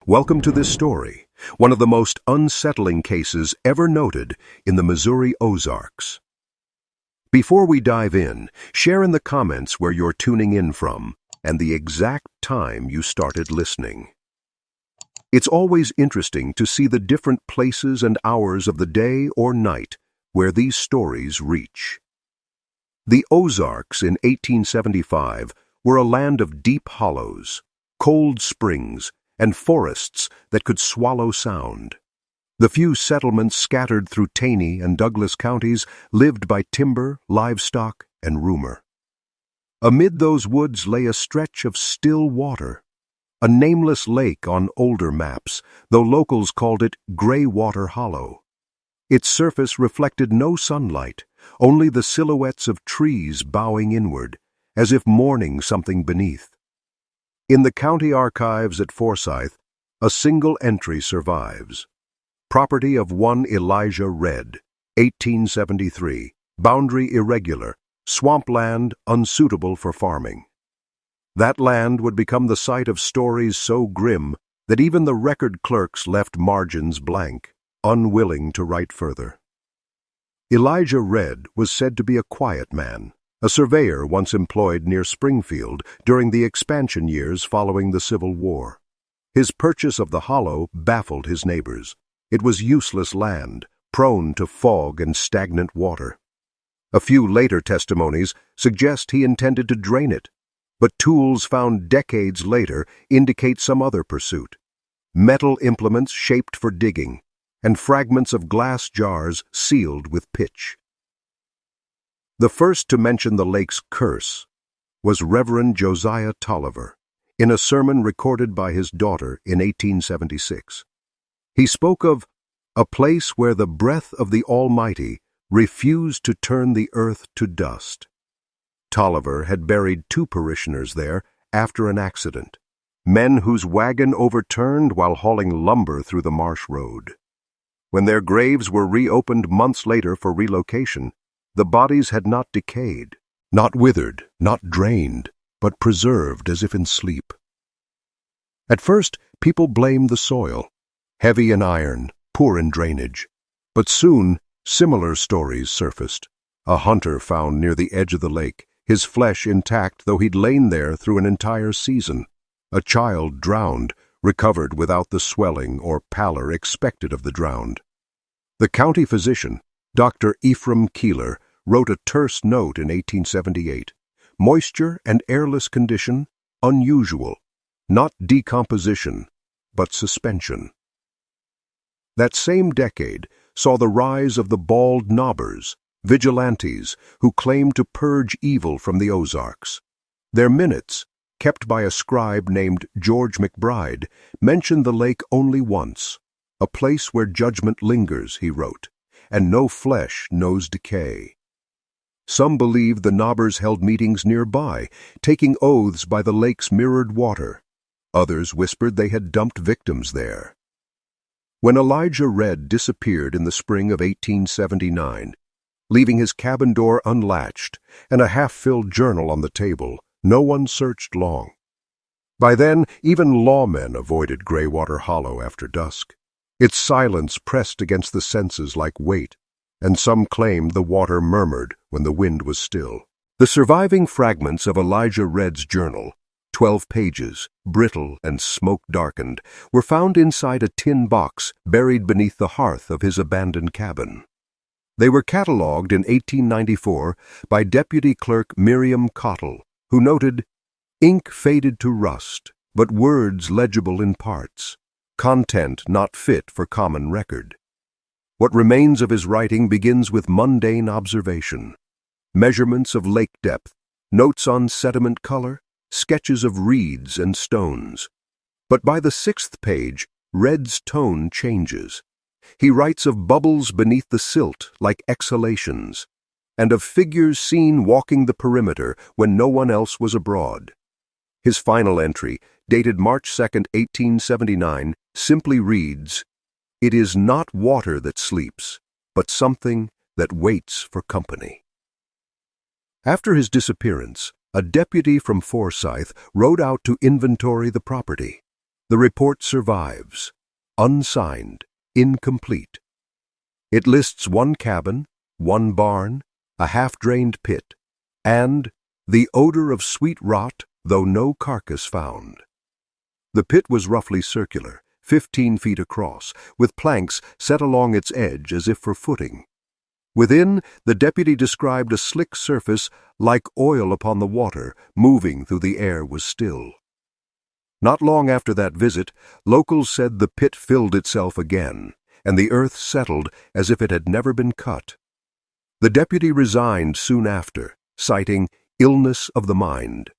Welcome to this story, one of the most unsettling cases ever noted in the Missouri Ozarks. Before we dive in, share in the comments where you're tuning in from and the exact time you started listening. It's always interesting to see the different places and hours of the day or night where these stories reach. The Ozarks in 1875 were a land of deep hollows, cold springs, and forests that could swallow sound. The few settlements scattered through Taney and Douglas counties lived by timber, livestock, and rumor. Amid those woods lay a stretch of still water, a nameless lake on older maps, though locals called it Graywater Hollow. Its surface reflected no sunlight, only the silhouettes of trees bowing inward, as if mourning something beneath. In the county archives at Forsyth, a single entry survives. Property of one Elijah Redd, 1873, boundary irregular, swampland unsuitable for farming. That land would become the site of stories so grim that even the record clerks left margins blank, unwilling to write further. Elijah Redd was said to be a quiet man, a surveyor once employed near Springfield during the expansion years following the Civil War. His purchase of the hollow baffled his neighbors. It was useless land, prone to fog and stagnant water. A few later testimonies suggest he intended to drain it, but tools found decades later indicate some other pursuit. Metal implements shaped for digging, and fragments of glass jars sealed with pitch. The first to mention the lake's curse was Reverend Josiah Tolliver, in a sermon recorded by his daughter in 1876. He spoke of a place where the breath of the Almighty refused to turn the earth to dust. Tolliver had buried 2 parishioners there after an accident, men whose wagon overturned while hauling lumber through the marsh road. When their graves were reopened months later for relocation, the bodies had not decayed, not withered, not drained, but preserved as if in sleep. At first, people blamed the soil, heavy in iron, poor in drainage. But soon, similar stories surfaced. A hunter found near the edge of the lake, his flesh intact though he'd lain there through an entire season. A child drowned, recovered without the swelling or pallor expected of the drowned. The county physician, Dr. Ephraim Keeler, wrote a terse note in 1878. Moisture and airless condition, unusual. Not decomposition, but suspension. That same decade saw the rise of the bald knobbers, vigilantes who claimed to purge evil from the Ozarks. Their minutes, kept by a scribe named George McBride, mentioned the lake only once. A place where judgment lingers, he wrote, and no flesh knows decay. Some believed the knobbers held meetings nearby, taking oaths by the lake's mirrored water. Others whispered they had dumped victims there. When Elijah Redd disappeared in the spring of 1879, leaving his cabin door unlatched and a half-filled journal on the table, no one searched long. By then, even lawmen avoided Graywater Hollow after dusk. Its silence pressed against the senses like weight, and some claimed the water murmured when the wind was still. The surviving fragments of Elijah Redd's journal, 12 pages, brittle and smoke-darkened, were found inside a tin box buried beneath the hearth of his abandoned cabin. They were catalogued in 1894 by Deputy Clerk Miriam Cottle, who noted, "Ink faded to rust, but words legible in parts. Content not fit for common record." What remains of his writing begins with mundane observation. Measurements of lake depth, notes on sediment color, sketches of reeds and stones. But by the 6th page, Redd's tone changes. He writes of bubbles beneath the silt like exhalations, and of figures seen walking the perimeter when no one else was abroad. His final entry, dated March 2, 1879, simply reads, "It is not water that sleeps, but something that waits for company." After his disappearance, a deputy from Forsyth rode out to inventory the property. The report survives, unsigned, incomplete. It lists one cabin, one barn, a half-drained pit, and the odor of sweet rot, though no carcass found. The pit was roughly circular, 15 feet across, with planks set along its edge as if for footing. Within, the deputy described a slick surface like oil upon the water, moving through the air was still. Not long after that visit, locals said the pit filled itself again, and the earth settled as if it had never been cut. The deputy resigned soon after, citing illness of the mind.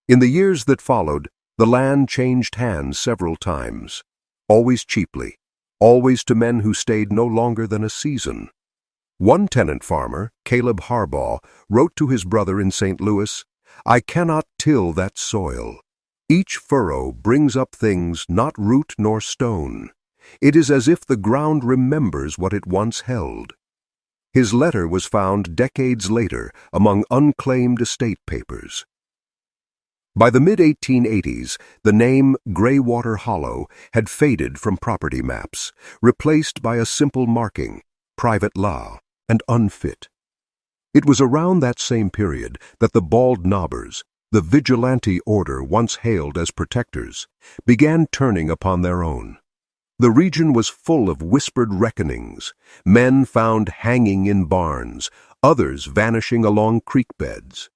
In the years that followed, the land changed hands several times, always cheaply, always to men who stayed no longer than a season. One tenant farmer, Caleb Harbaugh, wrote to his brother in St. Louis, "I cannot till that soil. Each furrow brings up things not root nor stone. It is as if the ground remembers what it once held." His letter was found decades later among unclaimed estate papers. By the mid-1880s, the name Graywater Hollow had faded from property maps, replaced by a simple marking, private law, and unfit. It was around that same period that the Bald Knobbers, the vigilante order once hailed as protectors, began turning upon their own. The region was full of whispered reckonings, men found hanging in barns, others vanishing along creek beds.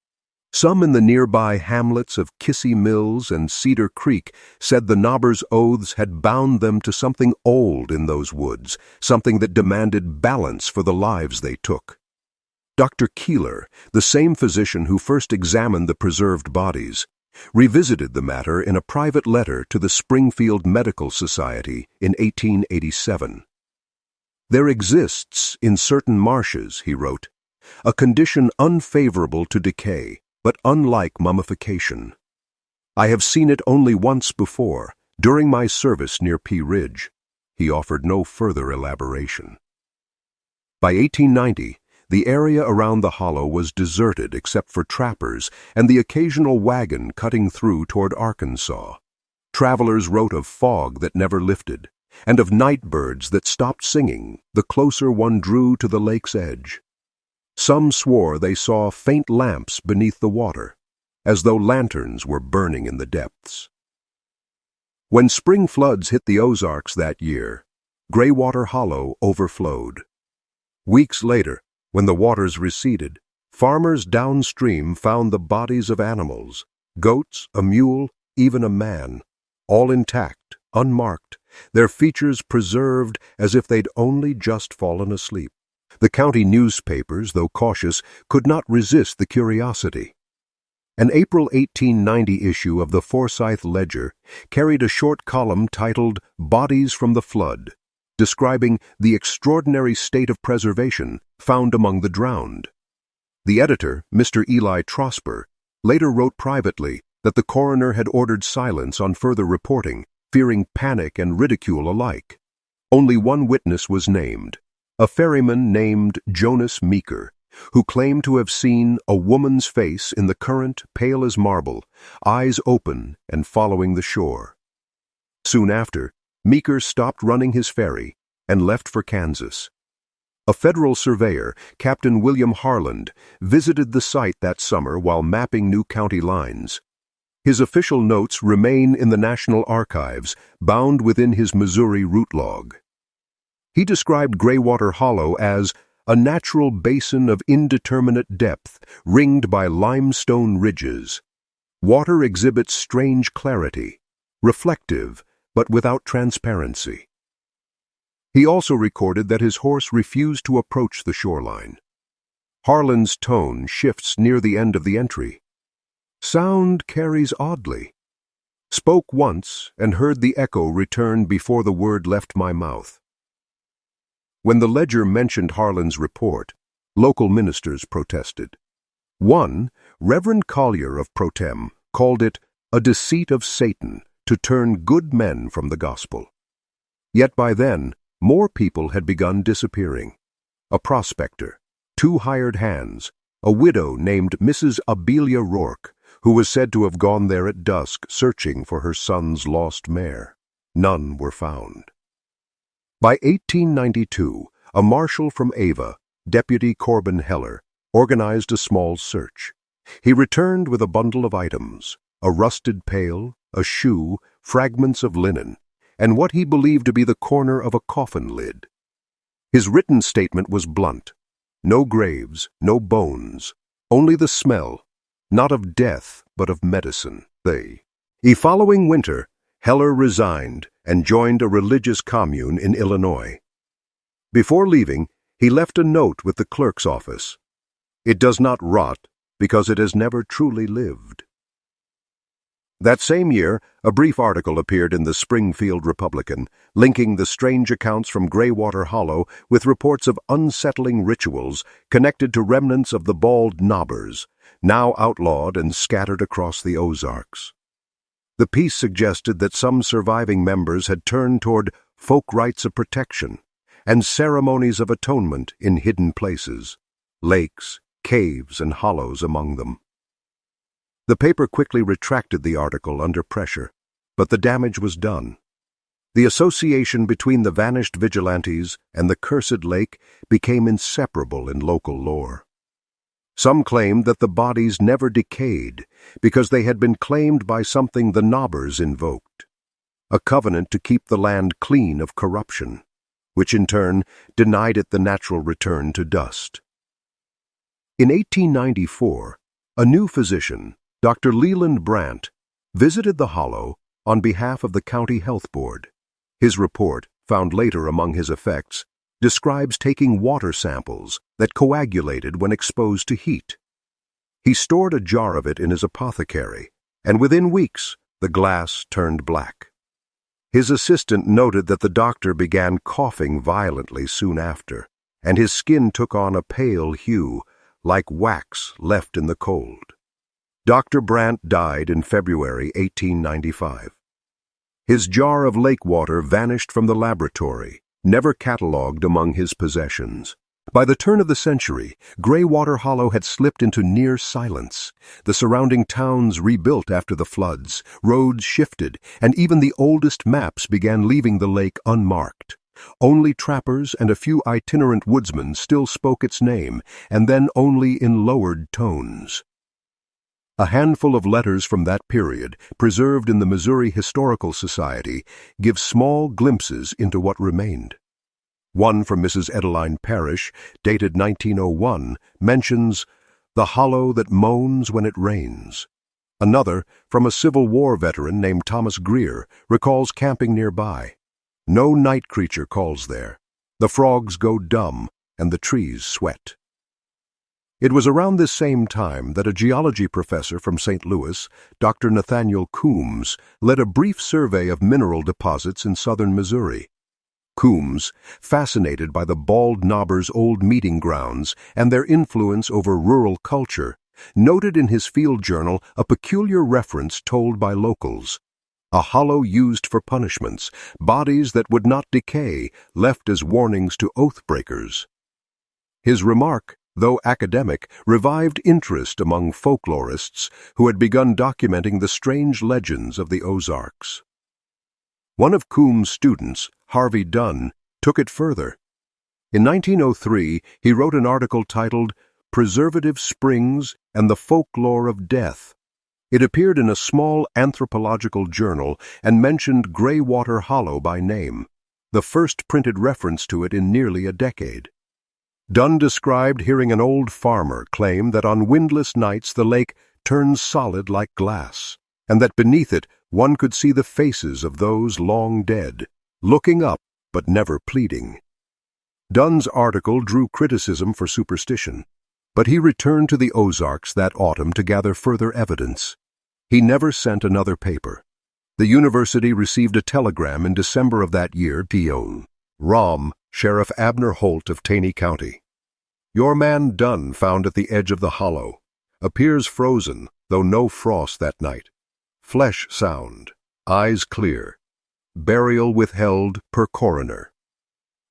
Some in the nearby hamlets of Kissy Mills and Cedar Creek said the Knobbers' oaths had bound them to something old in those woods, something that demanded balance for the lives they took. Dr. Keeler, the same physician who first examined the preserved bodies, revisited the matter in a private letter to the Springfield Medical Society in 1887. "There exists in certain marshes," he wrote, "a condition unfavorable to decay, but unlike mummification. I have seen it only once before, during my service near Pea Ridge." He offered no further elaboration. By 1890, the area around the hollow was deserted except for trappers and the occasional wagon cutting through toward Arkansas. Travelers wrote of fog that never lifted, and of night birds that stopped singing the closer one drew to the lake's edge. Some swore they saw faint lamps beneath the water, as though lanterns were burning in the depths. When spring floods hit the Ozarks that year, Graywater Hollow overflowed. Weeks later, when the waters receded, farmers downstream found the bodies of animals, goats, a mule, even a man, all intact, unmarked, their features preserved as if they'd only just fallen asleep. The county newspapers, though cautious, could not resist the curiosity. An April 1890 issue of the Forsyth Ledger carried a short column titled "Bodies from the Flood," describing the extraordinary state of preservation found among the drowned. The editor, Mr. Eli Trosper, later wrote privately that the coroner had ordered silence on further reporting, fearing panic and ridicule alike. Only one witness was named, a ferryman named Jonas Meeker, who claimed to have seen a woman's face in the current, pale as marble, eyes open and following the shore. Soon after, Meeker stopped running his ferry and left for Kansas. A federal surveyor, Captain William Harland, visited the site that summer while mapping new county lines. His official notes remain in the National Archives, bound within his Missouri route log. He described Graywater Hollow as a natural basin of indeterminate depth, ringed by limestone ridges. Water exhibits strange clarity, reflective, but without transparency. He also recorded that his horse refused to approach the shoreline. Harlan's tone shifts near the end of the entry. Sound carries oddly. Spoke once and heard the echo return before the word left my mouth. When the Ledger mentioned Harlan's report, local ministers protested. One, Reverend Collier of Protem, called it a deceit of Satan to turn good men from the gospel. Yet by then, more people had begun disappearing. A prospector, 2 hired hands, a widow named Mrs. Abelia Rourke, who was said to have gone there at dusk searching for her son's lost mare. None were found. By 1892, a marshal from Ava, Deputy Corbin Heller, organized a small search. He returned with a bundle of items: a rusted pail, a shoe, fragments of linen, and what he believed to be the corner of a coffin lid. His written statement was blunt: no graves, no bones, only the smell, not of death, but of medicine. The following winter, Heller resigned and joined a religious commune in Illinois. Before leaving, he left a note with the clerk's office: "It does not rot because it has never truly lived." That same year, a brief article appeared in the Springfield Republican, linking the strange accounts from Graywater Hollow with reports of unsettling rituals connected to remnants of the bald knobbers, now outlawed and scattered across the Ozarks. The piece suggested that some surviving members had turned toward folk rites of protection and ceremonies of atonement in hidden places, lakes, caves, and hollows among them. The paper quickly retracted the article under pressure, but the damage was done. The association between the vanished vigilantes and the cursed lake became inseparable in local lore. Some claimed that the bodies never decayed because they had been claimed by something the knobbers invoked, a covenant to keep the land clean of corruption, which in turn denied it the natural return to dust. In 1894, a new physician, Dr. Leland Brandt, visited the hollow on behalf of the County Health Board. His report, found later among his effects, describes taking water samples that coagulated when exposed to heat. He stored a jar of it in his apothecary, and within weeks the glass turned black. His assistant noted that the doctor began coughing violently soon after, and his skin took on a pale hue, like wax left in the cold. Dr. Brandt died in February 1895. His jar of lake water vanished from the laboratory, never catalogued among his possessions. By the turn of the century, Graywater Hollow had slipped into near silence. The surrounding towns rebuilt after the floods, roads shifted, and even the oldest maps began leaving the lake unmarked. Only trappers and a few itinerant woodsmen still spoke its name, and then only in lowered tones. A handful of letters from that period, preserved in the Missouri Historical Society, give small glimpses into what remained. One from Mrs. Edeline Parrish, dated 1901, mentions the hollow that moans when it rains. Another, from a Civil War veteran named Thomas Greer, recalls camping nearby. No night creature calls there. The frogs go dumb, and the trees sweat. It was around this same time that a geology professor from St. Louis, Dr. Nathaniel Coombs, led a brief survey of mineral deposits in southern Missouri. Coombs, fascinated by the bald knobbers' old meeting grounds and their influence over rural culture, noted in his field journal a peculiar reference told by locals: a hollow used for punishments, bodies that would not decay, left as warnings to oath-breakers. His remark, though academic, revived interest among folklorists who had begun documenting the strange legends of the Ozarks. One of Coombs' students, Harvey Dunn, took it further. In 1903, he wrote an article titled "Preservative Springs and the Folklore of Death." It appeared in a small anthropological journal and mentioned Graywater Hollow by name, the first printed reference to it in nearly a decade. Dunn described hearing an old farmer claim that on windless nights the lake turns solid like glass, and that beneath it one could see the faces of those long dead, looking up but never pleading. Dunn's article drew criticism for superstition, but he returned to the Ozarks that autumn to gather further evidence. He never sent another paper. The university received a telegram in December of that year, P.O. Rom, Sheriff Abner Holt of Taney County. Your man Dunn found at the edge of the hollow. Appears frozen, though no frost that night. Flesh sound. Eyes clear. Burial withheld per coroner.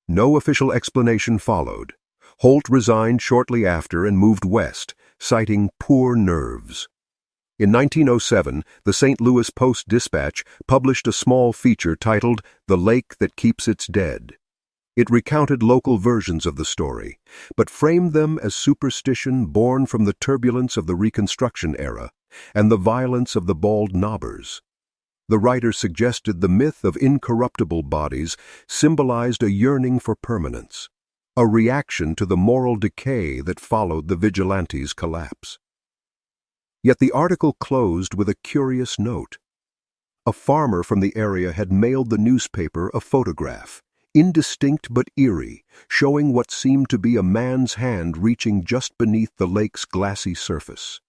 No official explanation followed. Holt resigned shortly after and moved west, citing poor nerves. In 1907, the St. Louis Post-Dispatch published a small feature titled "The Lake That Keeps Its Dead." It recounted local versions of the story, but framed them as superstition born from the turbulence of the Reconstruction era and the violence of the bald knobbers. The writer suggested the myth of incorruptible bodies symbolized a yearning for permanence, a reaction to the moral decay that followed the vigilantes' collapse. Yet the article closed with a curious note. A farmer from the area had mailed the newspaper a photograph, indistinct but eerie, showing what seemed to be a man's hand reaching just beneath the lake's glassy surface.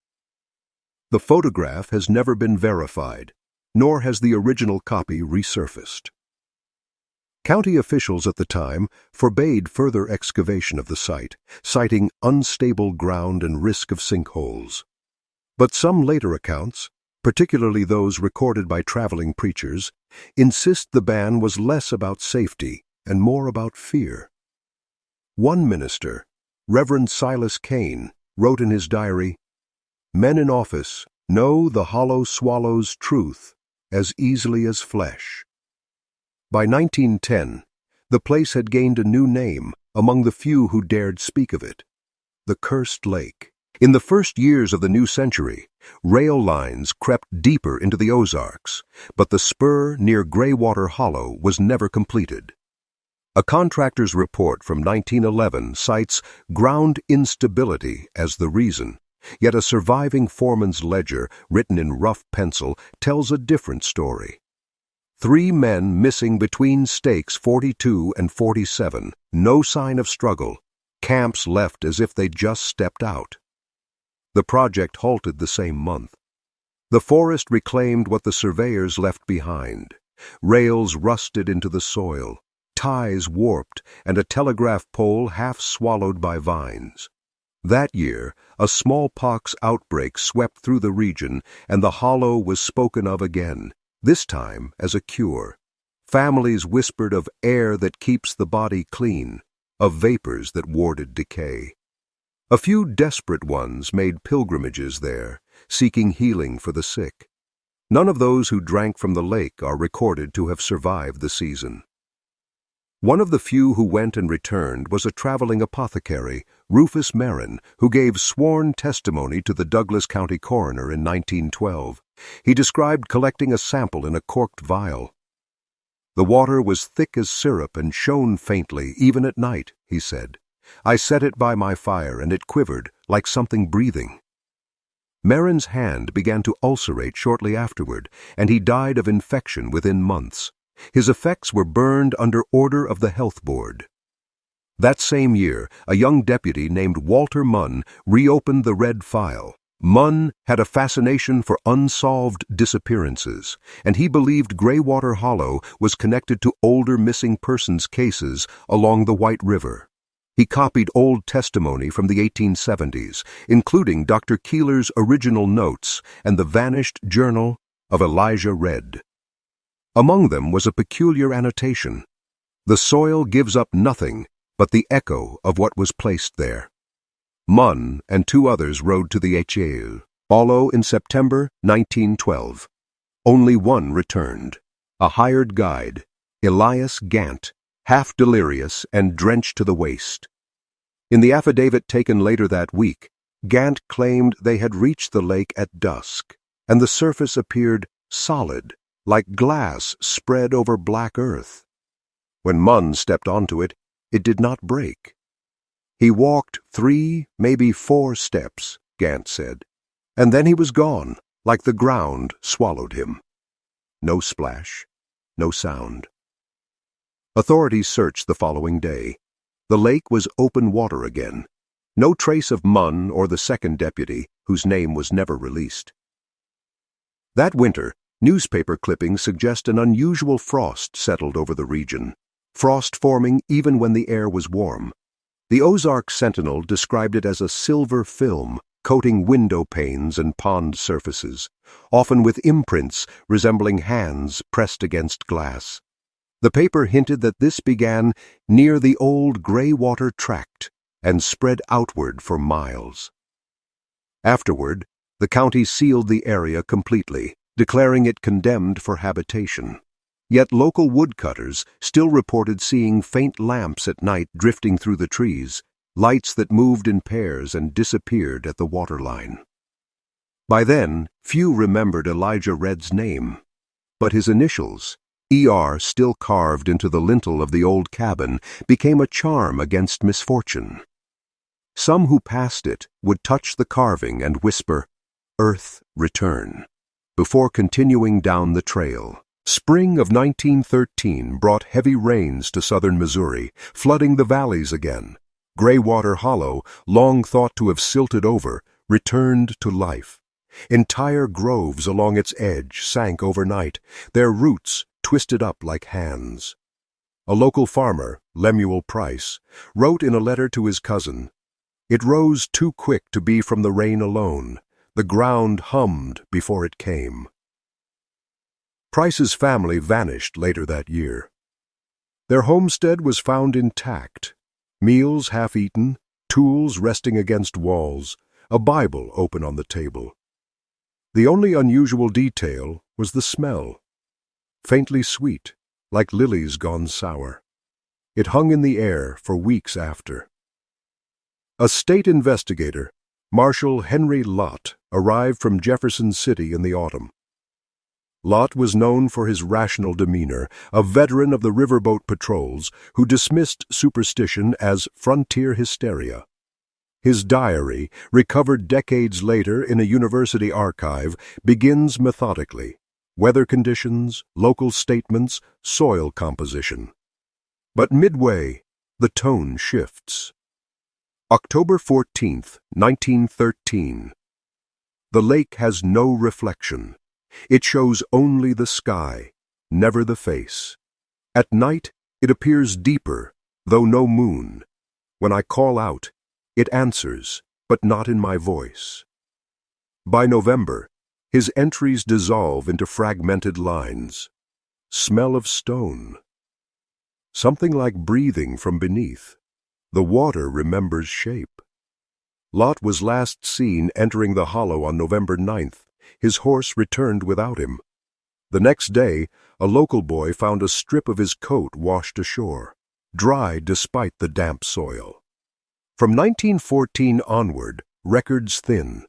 The photograph has never been verified, nor has the original copy resurfaced. County officials at the time forbade further excavation of the site, citing unstable ground and risk of sinkholes. But some later accounts, particularly those recorded by traveling preachers, insist the ban was less about safety and more about fear. One minister, Reverend Silas Kane, wrote in his diary, "Men in office know the hollow swallows truth as easily as flesh." By 1910, the place had gained a new name among the few who dared speak of it: the Cursed Lake. In the first years of the new century, rail lines crept deeper into the Ozarks, but the spur near Graywater Hollow was never completed. A contractor's report from 1911 cites ground instability as the reason, yet a surviving foreman's ledger, written in rough pencil, tells a different story. 3 men missing between stakes 42 and 47, no sign of struggle, camps left as if they'd just stepped out. The project halted the same month. The forest reclaimed what the surveyors left behind. Rails rusted into the soil, ties warped, and a telegraph pole half swallowed by vines. That year, a smallpox outbreak swept through the region, and the hollow was spoken of again, this time as a cure. Families whispered of air that keeps the body clean, of vapors that warded decay. A few desperate ones made pilgrimages there, seeking healing for the sick. None of those who drank from the lake are recorded to have survived the season. One of the few who went and returned was a traveling apothecary, Rufus Marin, who gave sworn testimony to the Douglas County coroner in 1912. He described collecting a sample in a corked vial. "The water was thick as syrup and shone faintly, even at night," he said. "I set it by my fire, and it quivered, like something breathing." Marin's hand began to ulcerate shortly afterward, and he died of infection within months. His effects were burned under order of the health board. That same year, a young deputy named Walter Munn reopened the red file. Munn had a fascination for unsolved disappearances, and he believed Graywater Hollow was connected to older missing persons cases along the White River. He copied old testimony from the 1870s, including Dr. Keeler's original notes and the vanished journal of Elijah Redd. Among them was a peculiar annotation: "The soil gives up nothing but the echo of what was placed there." Munn and 2 others rode to the Decayed Hollow in September 1912. Only one returned, a hired guide, Elias Gant, half delirious and drenched to the waist. In the affidavit taken later that week, Gant claimed they had reached the lake at dusk, and the surface appeared solid, like glass spread over black earth. When Munn stepped onto it, it did not break. "He walked 3, maybe 4 steps," Gant said, "and then he was gone, like the ground swallowed him." No splash, no sound. Authorities searched the following day. The lake was open water again. No trace of Munn or the second deputy, whose name was never released. That winter, newspaper clippings suggest an unusual frost settled over the region, frost forming even when the air was warm. The Ozark Sentinel described it as a silver film coating window panes and pond surfaces, often with imprints resembling hands pressed against glass. The paper hinted that this began near the old Graywater tract and spread outward for miles. Afterward, The county sealed the area completely, declaring it condemned for habitation. Yet local woodcutters still reported seeing faint lamps at night drifting through the trees, lights that moved in pairs and disappeared at the waterline. By then, few remembered Elijah Redd's name, but his initials, ER still carved into the lintel of the old cabin, became a charm against misfortune. Some who passed it would touch the carving and whisper, "Earth, return," before continuing down the trail. Spring of 1913 brought heavy rains to southern Missouri, flooding the valleys again. Graywater Hollow, long thought to have silted over, returned to life. Entire groves along its edge sank overnight, their roots twisted up like hands. A local farmer, Lemuel Price, wrote in a letter to his cousin, "It rose too quick to be from the rain alone. The ground hummed before it came." Price's family vanished later that year. Their homestead was found intact, meals half-eaten, tools resting against walls, a Bible open on the table. The only unusual detail was the smell, faintly sweet, like lilies gone sour. It hung in the air for weeks after. A state investigator, Marshal Henry Lott, arrived from Jefferson City in the autumn. Lott was known for his rational demeanor, a veteran of the riverboat patrols who dismissed superstition as frontier hysteria. His diary, recovered decades later in a university archive, begins methodically: weather conditions, local statements, soil composition. But midway, the tone shifts. October 14th, 1913. The lake has no reflection. It shows only the sky, never the face. At night, it appears deeper, though no moon. When I call out, it answers, but not in my voice. By November, his entries dissolve into fragmented lines. Smell of stone. Something like breathing from beneath. The water remembers shape. Lott was last seen entering the hollow on November 9th. His horse returned without him. The next day, a local boy found a strip of his coat washed ashore, dry despite the damp soil. From 1914 onward, records thin.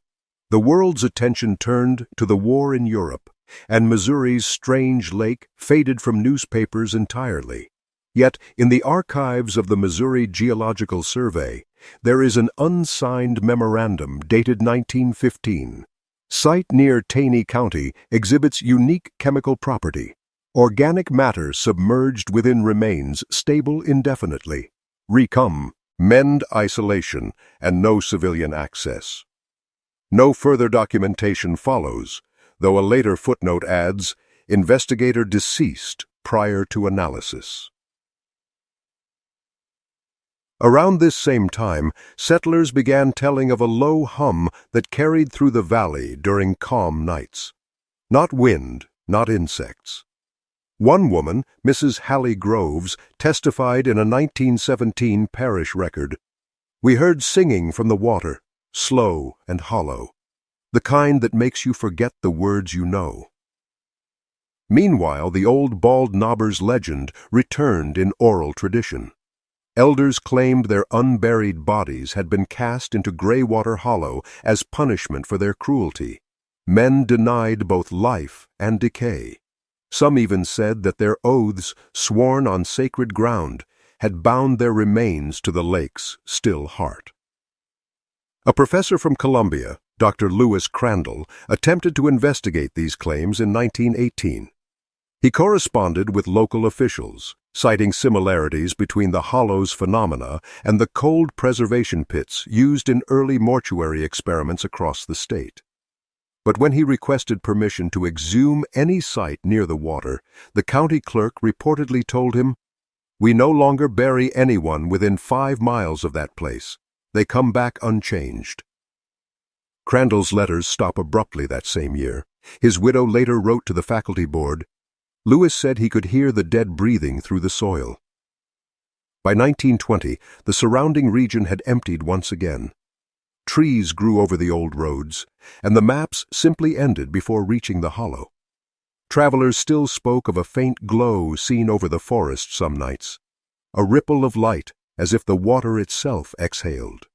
The world's attention turned to the war in Europe, and Missouri's strange lake faded from newspapers entirely. Yet, in the archives of the Missouri Geological Survey, there is an unsigned memorandum dated 1915. Site near Taney County exhibits unique chemical property. Organic matter submerged within remains stable indefinitely. Recum, mend isolation, and no civilian access. No further documentation follows, though a later footnote adds, investigator deceased prior to analysis. Around this same time, settlers began telling of a low hum that carried through the valley during calm nights. Not wind, not insects. One woman, Mrs. Hallie Groves, testified in a 1917 parish record, "We heard singing from the water, slow and hollow, the kind that makes you forget the words you know." Meanwhile, the old Bald Knobber's legend returned in oral tradition. Elders claimed their unburied bodies had been cast into Graywater Hollow as punishment for their cruelty. Men denied both life and decay. Some even said that their oaths, sworn on sacred ground, had bound their remains to the lake's still heart. A professor from Columbia, Dr. Lewis Crandall, attempted to investigate these claims in 1918. He corresponded with local officials, citing similarities between the hollow's phenomena and the cold preservation pits used in early mortuary experiments across the state. But when he requested permission to exhume any site near the water, the county clerk reportedly told him, "We no longer bury anyone within 5 miles of that place. They come back unchanged." Crandall's letters stop abruptly that same year. His widow later wrote to the faculty board, Lewis said he could hear the dead breathing through the soil. By 1920, the surrounding region had emptied once again. Trees grew over the old roads, and the maps simply ended before reaching the hollow. Travelers still spoke of a faint glow seen over the forest some nights, a ripple of light as if the water itself exhaled.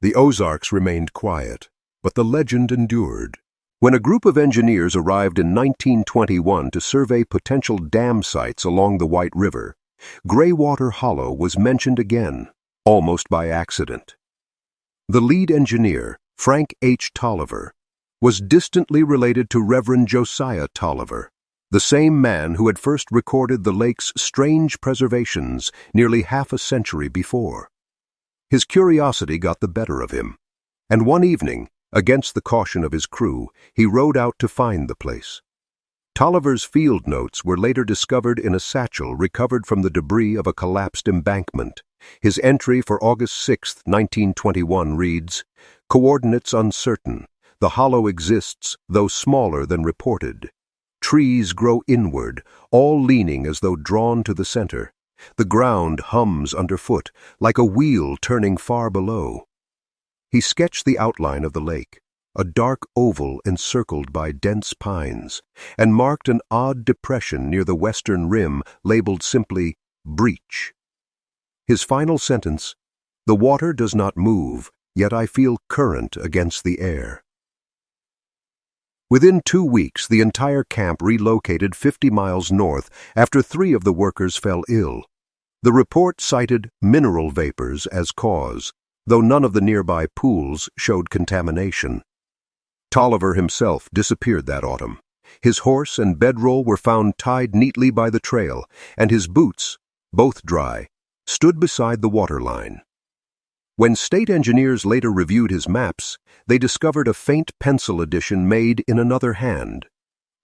The Ozarks remained quiet, but the legend endured. When a group of engineers arrived in 1921 to survey potential dam sites along the White River, Graywater Hollow was mentioned again, almost by accident. The lead engineer, Frank H. Tolliver, was distantly related to Reverend Josiah Tolliver, the same man who had first recorded the lake's strange preservations nearly half a century before. His curiosity got the better of him, and one evening, against the caution of his crew, he rowed out to find the place. Tolliver's field notes were later discovered in a satchel recovered from the debris of a collapsed embankment. His entry for August 6, 1921 reads, "Coordinates uncertain. The hollow exists, though smaller than reported. Trees grow inward, all leaning as though drawn to the center. The ground hums underfoot, like a wheel turning far below." He sketched the outline of the lake, a dark oval encircled by dense pines, and marked an odd depression near the western rim labeled simply breach. His final sentence, "The water does not move, yet I feel current against the air." Within 2 weeks, the entire camp relocated 50 miles north after 3 of the workers fell ill. The report cited mineral vapors as cause, though none of the nearby pools showed contamination. Tolliver himself disappeared that autumn. His horse and bedroll were found tied neatly by the trail, and his boots, both dry, stood beside the waterline. When state engineers later reviewed his maps, they discovered a faint pencil addition made in another hand.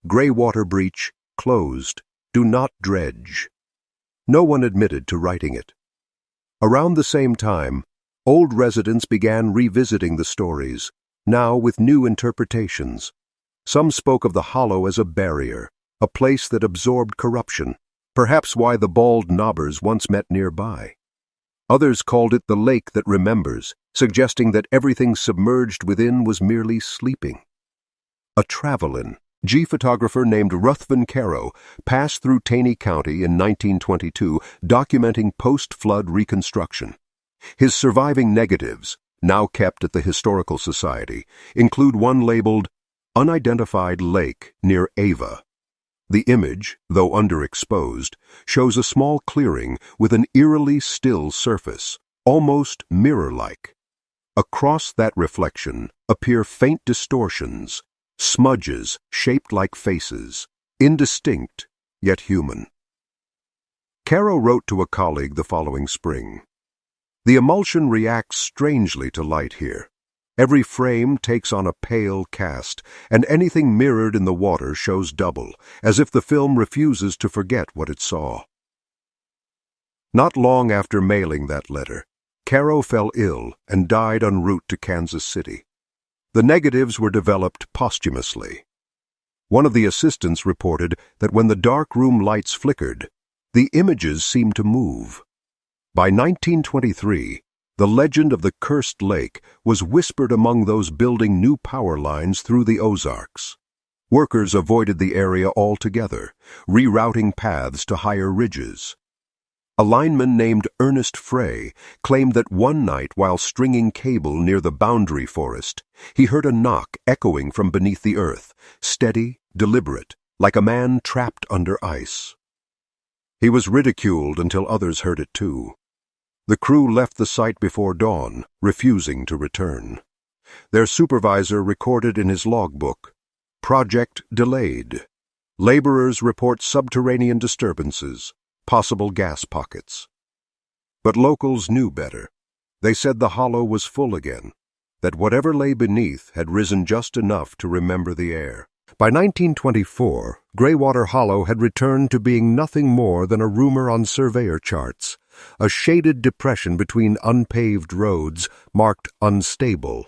Graywater breach, closed, do not dredge. No one admitted to writing it. Around the same time, old residents began revisiting the stories, now with new interpretations. Some spoke of the hollow as a barrier, a place that absorbed corruption, perhaps why the bald knobbers once met nearby. Others called it the lake that remembers, suggesting that everything submerged within was merely sleeping. A travelin, photographer named Ruthven Caro, passed through Taney County in 1922, documenting post-flood reconstruction. His surviving negatives, now kept at the Historical Society, include one labeled Unidentified Lake near Ava. The image, though underexposed, shows a small clearing with an eerily still surface, almost mirror-like. Across that reflection appear faint distortions, smudges shaped like faces, indistinct yet human. Caro wrote to a colleague the following spring, "The emulsion reacts strangely to light here. Every frame takes on a pale cast, and anything mirrored in the water shows double, as if the film refuses to forget what it saw." Not long after mailing that letter, Caro fell ill and died en route to Kansas City. The negatives were developed posthumously. One of the assistants reported that when the dark room lights flickered, the images seemed to move. By 1923, the legend of the cursed lake was whispered among those building new power lines through the Ozarks. Workers avoided the area altogether, rerouting paths to higher ridges. A lineman named Ernest Frey claimed that one night while stringing cable near the boundary forest, he heard a knock echoing from beneath the earth, steady, deliberate, like a man trapped under ice. He was ridiculed until others heard it too. The crew left the site before dawn, refusing to return. Their supervisor recorded in his logbook, "Project delayed. Laborers report subterranean disturbances, possible gas pockets." But locals knew better. They said the hollow was full again, that whatever lay beneath had risen just enough to remember the air. By 1924, Graywater Hollow had returned to being nothing more than a rumor on surveyor charts, a shaded depression between unpaved roads marked unstable.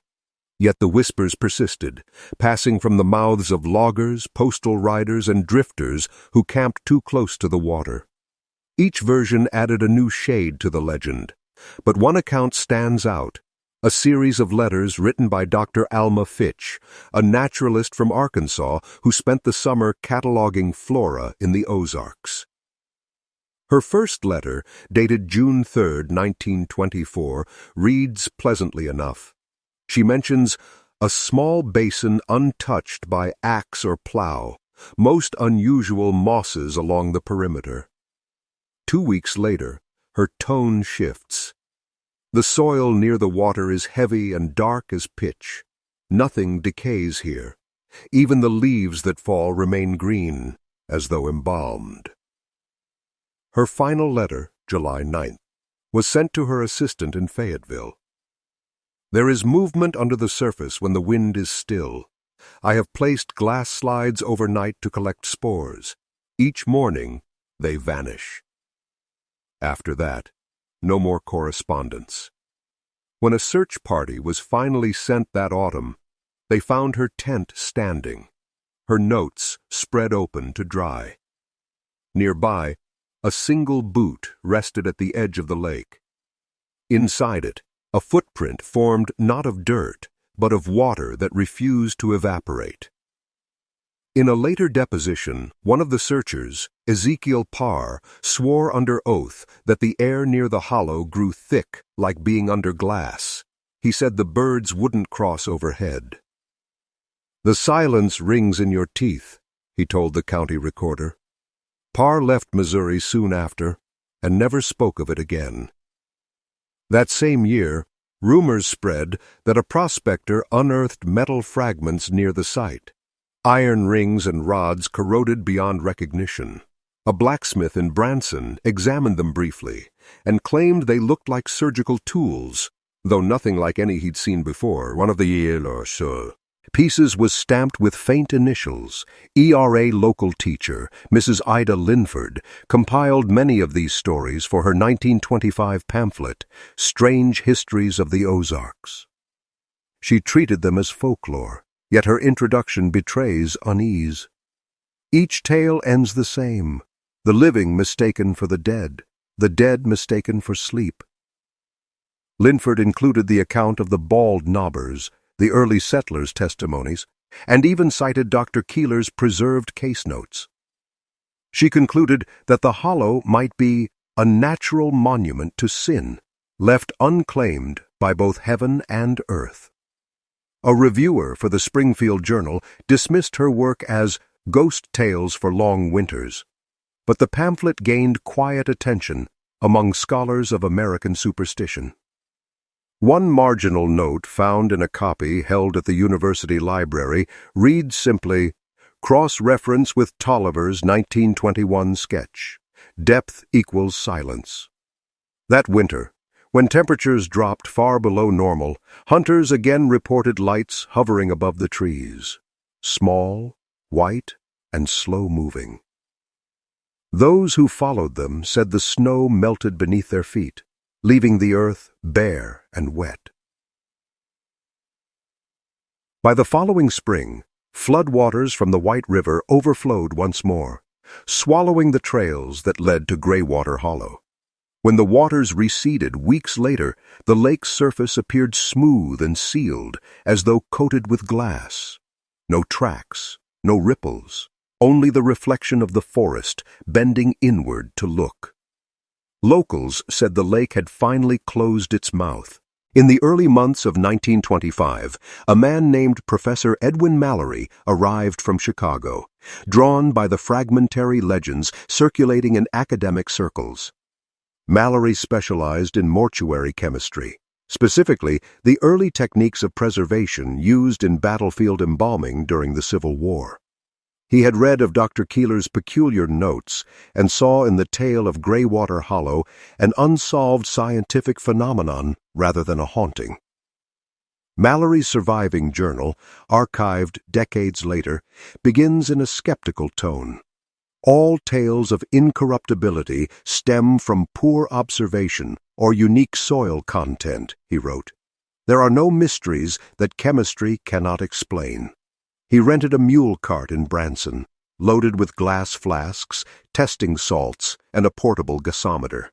Yet the whispers persisted, passing from the mouths of loggers, postal riders, and drifters who camped too close to the water. Each version added a new shade to the legend, but one account stands out, A series of letters written by Dr. Alma Fitch, a naturalist from Arkansas who spent the summer cataloging flora in the Ozarks. Her first letter, dated June 3, 1924, reads pleasantly enough. She mentions a small basin untouched by axe or plow, most unusual mosses along the perimeter. 2 weeks later, her tone shifts. The soil near the water is heavy and dark as pitch. Nothing decays here. Even the leaves that fall remain green, as though embalmed. Her final letter, July 9th, was sent to her assistant in Fayetteville. There is movement under the surface when the wind is still. I have placed glass slides overnight to collect spores. Each morning, they vanish. After that, no more correspondence. When a search party was finally sent that autumn, they found her tent standing, her notes spread open to dry. Nearby, a single boot rested at the edge of the lake. Inside it, a footprint formed not of dirt, but of water that refused to evaporate. In a later deposition, one of the searchers, Ezekiel Parr, swore under oath that the air near the hollow grew thick like being under glass. He said the birds wouldn't cross overhead. "The silence rings in your teeth," he told the county recorder. Parr left Missouri soon after and never spoke of it again. That same year, rumors spread that a prospector unearthed metal fragments near the site. Iron rings and rods corroded beyond recognition. A blacksmith in Branson examined them briefly and claimed they looked like surgical tools, though nothing like any he'd seen before. One of the pieces was stamped with faint initials. ERA local teacher, Mrs. Ida Linford, compiled many of these stories for her 1925 pamphlet, Strange Histories of the Ozarks. She treated them as folklore, yet her introduction betrays unease. Each tale ends the same, the living mistaken for the dead mistaken for sleep. Linford included the account of the bald knobbers, the early settlers' testimonies, and even cited Dr. Keeler's preserved case notes. She concluded that the hollow might be a natural monument to sin, left unclaimed by both heaven and earth. A reviewer for the Springfield Journal dismissed her work as ghost tales for long winters, but the pamphlet gained quiet attention among scholars of American superstition. One marginal note found in a copy held at the university library reads simply, "Cross-reference with Tolliver's 1921 sketch. Depth equals silence." That winter, when temperatures dropped far below normal, hunters again reported lights hovering above the trees, small, white, and slow-moving. Those who followed them said the snow melted beneath their feet, leaving the earth bare and wet. By the following spring, floodwaters from the White River overflowed once more, swallowing the trails that led to Graywater Hollow. When the waters receded weeks later, the lake's surface appeared smooth and sealed, as though coated with glass. No tracks, no ripples, only the reflection of the forest bending inward to look. Locals said the lake had finally closed its mouth. In the early months of 1925, a man named Professor Edwin Mallory arrived from Chicago, drawn by the fragmentary legends circulating in academic circles. Mallory specialized in mortuary chemistry, specifically the early techniques of preservation used in battlefield embalming during the Civil War. He had read of Dr. Keeler's peculiar notes and saw in the tale of Graywater Hollow an unsolved scientific phenomenon rather than a haunting. Mallory's surviving journal, archived decades later, begins in a skeptical tone. All tales of incorruptibility stem from poor observation or unique soil content, he wrote. There are no mysteries that chemistry cannot explain. He rented a mule cart in Branson, loaded with glass flasks, testing salts, and a portable gasometer.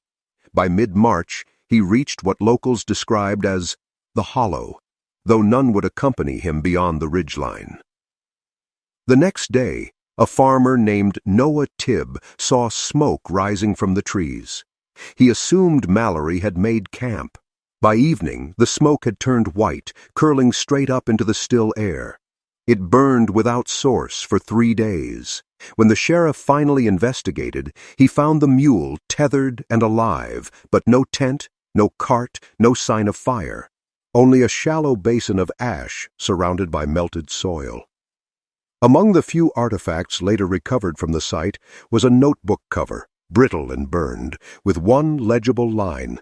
By mid-March, he reached what locals described as the hollow, though none would accompany him beyond the ridgeline. The next day, a farmer named Noah Tibb saw smoke rising from the trees. He assumed Mallory had made camp. By evening, the smoke had turned white, curling straight up into the still air. It burned without source for 3 days. When the sheriff finally investigated, he found the mule tethered and alive, but no tent, no cart, no sign of fire. Only a shallow basin of ash surrounded by melted soil. Among the few artifacts later recovered from the site was a notebook cover, brittle and burned, with one legible line: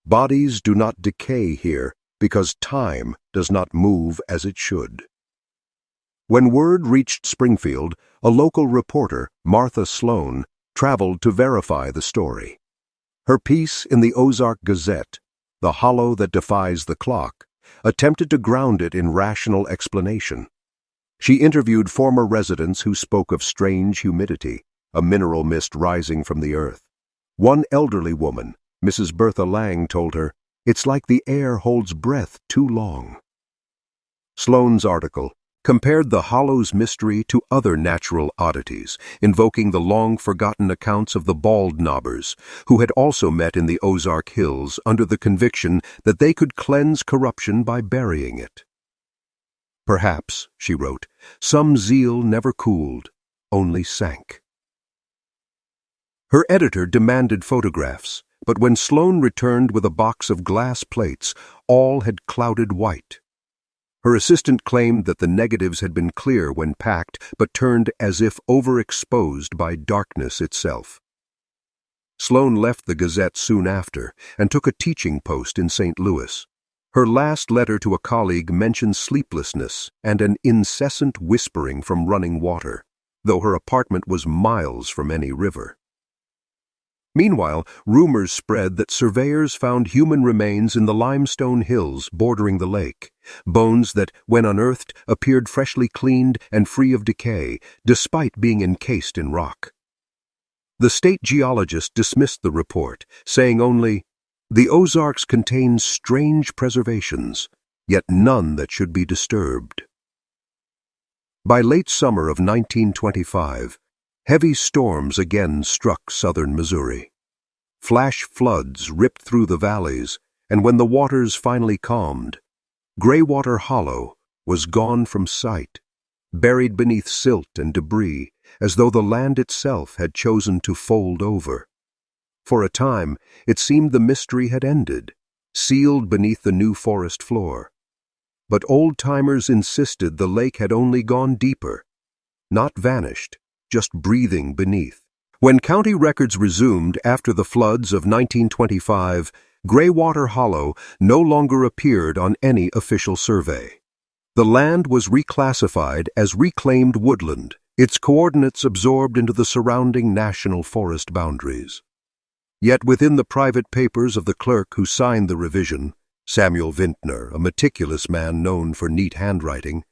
"Bodies do not decay here because time does not move as it should." When word reached Springfield, a local reporter, Martha Sloan, traveled to verify the story. Her piece in the Ozark Gazette, "The Hollow That Defies the Clock," attempted to ground it in rational explanation. She interviewed former residents who spoke of strange humidity, a mineral mist rising from the earth. One elderly woman, Mrs. Bertha Lang, told her, "It's like the air holds breath too long." Sloan's article compared the hollow's mystery to other natural oddities, invoking the long-forgotten accounts of the bald knobbers, who had also met in the Ozark Hills under the conviction that they could cleanse corruption by burying it. "Perhaps," she wrote, "some zeal never cooled, only sank." Her editor demanded photographs, but when Sloan returned with a box of glass plates, all had clouded white. Her assistant claimed that the negatives had been clear when packed, but turned as if overexposed by darkness itself. Sloan left the Gazette soon after and took a teaching post in St. Louis. Her last letter to a colleague mentioned sleeplessness and an incessant whispering from running water, though her apartment was miles from any river. Meanwhile, rumors spread that surveyors found human remains in the limestone hills bordering the lake, bones that, when unearthed, appeared freshly cleaned and free of decay, despite being encased in rock. The state geologist dismissed the report, saying only, "The Ozarks contain strange preservations, yet none that should be disturbed." By late summer of 1925, heavy storms again struck southern Missouri. Flash floods ripped through the valleys, and when the waters finally calmed, Graywater Hollow was gone from sight, buried beneath silt and debris, as though the land itself had chosen to fold over. For a time, it seemed the mystery had ended, sealed beneath the new forest floor. But old-timers insisted the lake had only gone deeper, not vanished, just breathing beneath. When county records resumed after the floods of 1925, Graywater Hollow no longer appeared on any official survey. The land was reclassified as reclaimed woodland, its coordinates absorbed into the surrounding national forest boundaries. Yet within the private papers of the clerk who signed the revision, Samuel Vintner, a meticulous man known for neat handwriting,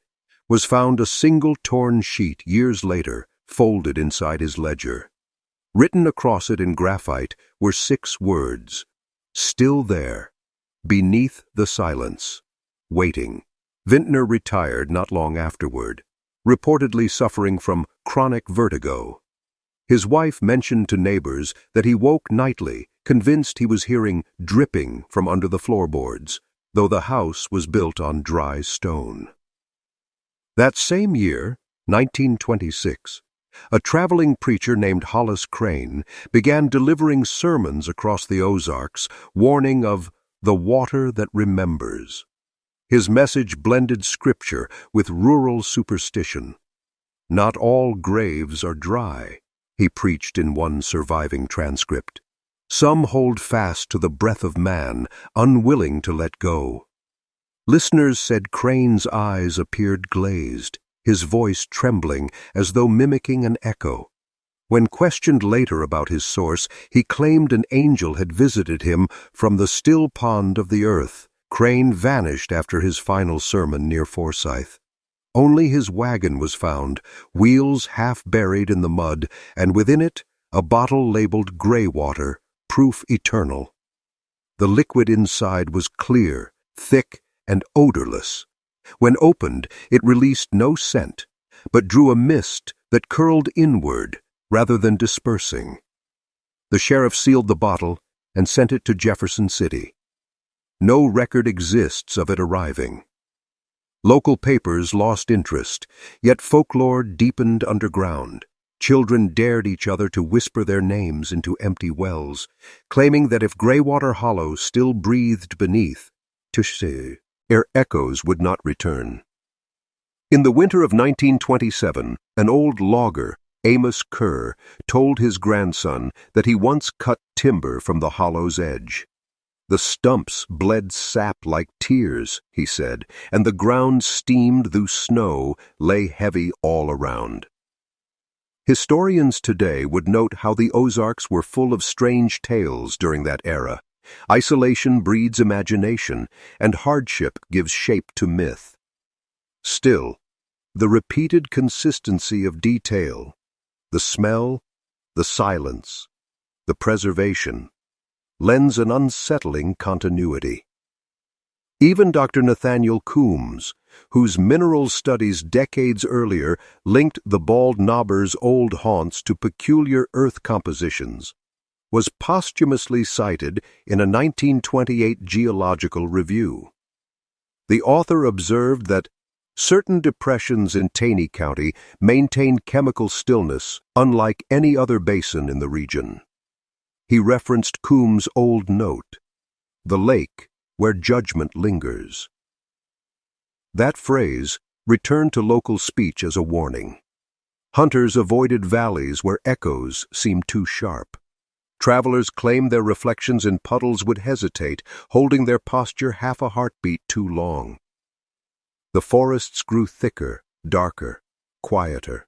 was found a single torn sheet years later, folded inside his ledger. Written across it in graphite were 6 words: "Still there, beneath the silence, waiting." Vintner retired not long afterward, reportedly suffering from chronic vertigo. His wife mentioned to neighbors that he woke nightly, convinced he was hearing dripping from under the floorboards, though the house was built on dry stone. That same year, 1926, a traveling preacher named Hollis Crane began delivering sermons across the Ozarks, warning of the water that remembers. His message blended scripture with rural superstition. "Not all graves are dry," he preached in one surviving transcript. "Some hold fast to the breath of man, unwilling to let go." Listeners said Crane's eyes appeared glazed, his voice trembling as though mimicking an echo. When questioned later about his source, he claimed an angel had visited him from the still pond of the earth. Crane vanished after his final sermon near Forsyth. Only his wagon was found, wheels half buried in the mud, and within it a bottle labeled Graywater, proof eternal. The liquid inside was clear, thick, and odorless. When opened, it released no scent, but drew a mist that curled inward rather than dispersing. The sheriff sealed the bottle and sent it to Jefferson City. No record exists of it arriving. Local papers lost interest, yet folklore deepened underground. Children dared each other to whisper their names into empty wells, claiming that if Graywater Hollow still breathed beneath, their echoes would not return. In the winter of 1927, an old logger, Amos Kerr, told his grandson that he once cut timber from the hollow's edge. The stumps bled sap like tears, he said, and the ground steamed though snow lay heavy all around. Historians today would note how the Ozarks were full of strange tales during that era. Isolation breeds imagination, and hardship gives shape to myth. Still, the repeated consistency of detail, the smell, the silence, the preservation, lends an unsettling continuity. Even Dr. Nathaniel Coombs, whose mineral studies decades earlier linked the bald knobber's old haunts to peculiar earth compositions, was posthumously cited in a 1928 geological review. The author observed that certain depressions in Taney County maintain chemical stillness unlike any other basin in the region. He referenced Coombs' old note, "The lake where judgment lingers." That phrase returned to local speech as a warning. Hunters avoided valleys where echoes seemed too sharp. Travelers claimed their reflections in puddles would hesitate, holding their posture half a heartbeat too long. The forests grew thicker, darker, quieter.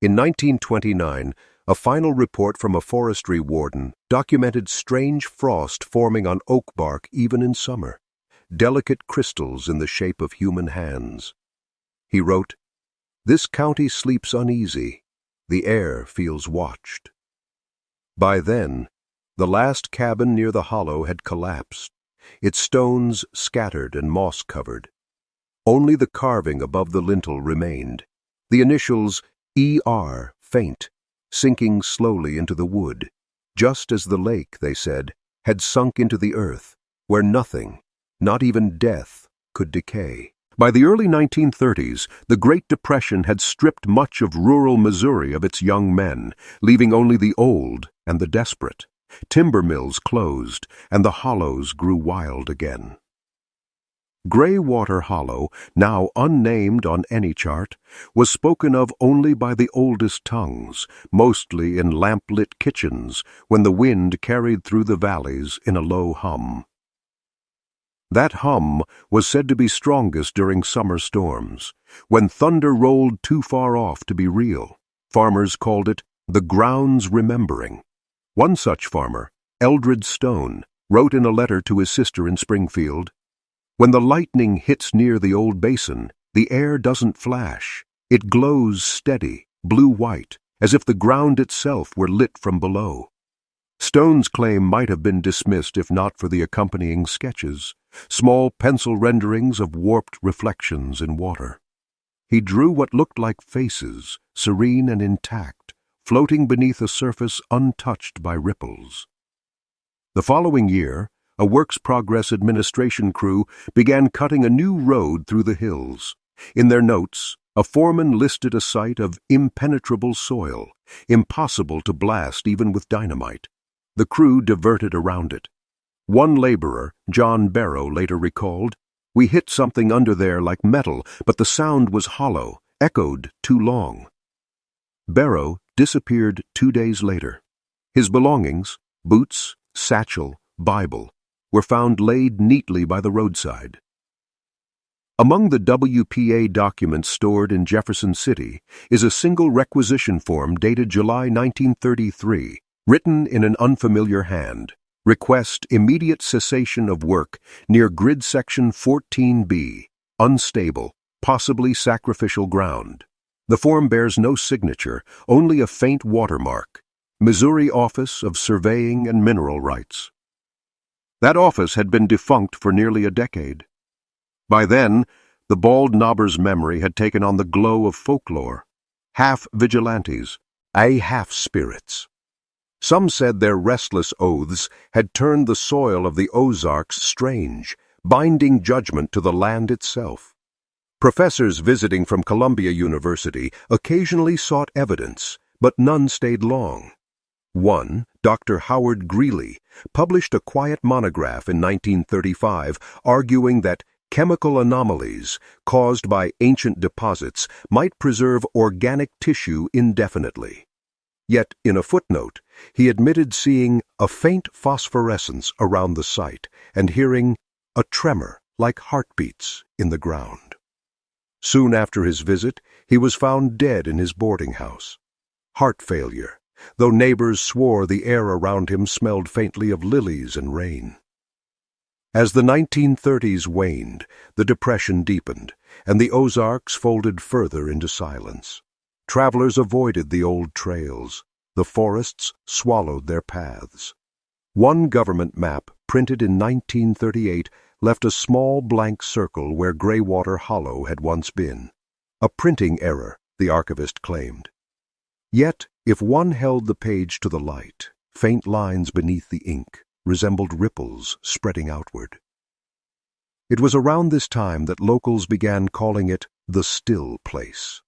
In 1929, a final report from a forestry warden documented strange frost forming on oak bark even in summer, delicate crystals in the shape of human hands. He wrote, "This county sleeps uneasy. The air feels watched." By then, the last cabin near the hollow had collapsed, its stones scattered and moss-covered. Only the carving above the lintel remained, the initials ER faint, sinking slowly into the wood, just as the lake, they said, had sunk into the earth, where nothing, not even death, could decay. By the early 1930s, the Great Depression had stripped much of rural Missouri of its young men, leaving only the old and the desperate. Timber mills closed, and the hollows grew wild again. Graywater Hollow, now unnamed on any chart, was spoken of only by the oldest tongues, mostly in lamp-lit kitchens, when the wind carried through the valleys in a low hum. That hum was said to be strongest during summer storms, when thunder rolled too far off to be real. Farmers called it the ground's remembering. One such farmer, Eldred Stone, wrote in a letter to his sister in Springfield, "When the lightning hits near the old basin, the air doesn't flash. It glows steady, blue-white, as if the ground itself were lit from below." Stone's claim might have been dismissed if not for the accompanying sketches, small pencil renderings of warped reflections in water. He drew what looked like faces, serene and intact, floating beneath a surface untouched by ripples. The following year, a Works Progress Administration crew began cutting a new road through the hills. In their notes, a foreman listed a site of impenetrable soil, impossible to blast even with dynamite. The crew diverted around it. One laborer, John Barrow, later recalled, "We hit something under there like metal, but the sound was hollow, echoed too long." Barrow disappeared 2 days later. His belongings, boots, satchel, Bible, were found laid neatly by the roadside. Among the WPA documents stored in Jefferson City is a single requisition form dated July 1933, written in an unfamiliar hand. Request immediate cessation of work near grid section 14B, unstable, possibly sacrificial ground. The form bears no signature, only a faint watermark. Missouri Office of Surveying and Mineral Rights. That office had been defunct for nearly a decade. By then, the bald knobber's memory had taken on the glow of folklore. Half vigilantes, half spirits. Some said their restless oaths had turned the soil of the Ozarks strange, binding judgment to the land itself. Professors visiting from Columbia University occasionally sought evidence, but none stayed long. One, Dr. Howard Greeley, published a quiet monograph in 1935 arguing that chemical anomalies caused by ancient deposits might preserve organic tissue indefinitely. Yet, in a footnote, he admitted seeing a faint phosphorescence around the site and hearing a tremor like heartbeats in the ground. Soon after his visit, he was found dead in his boarding house. Heart failure, though neighbors swore the air around him smelled faintly of lilies and rain. As the 1930s waned, the depression deepened, and the Ozarks folded further into silence. Travelers avoided the old trails. The forests swallowed their paths. One government map, printed in 1938, left a small blank circle where Graywater Hollow had once been. A printing error, the archivist claimed. Yet, if one held the page to the light, faint lines beneath the ink resembled ripples spreading outward. It was around this time that locals began calling it the still place.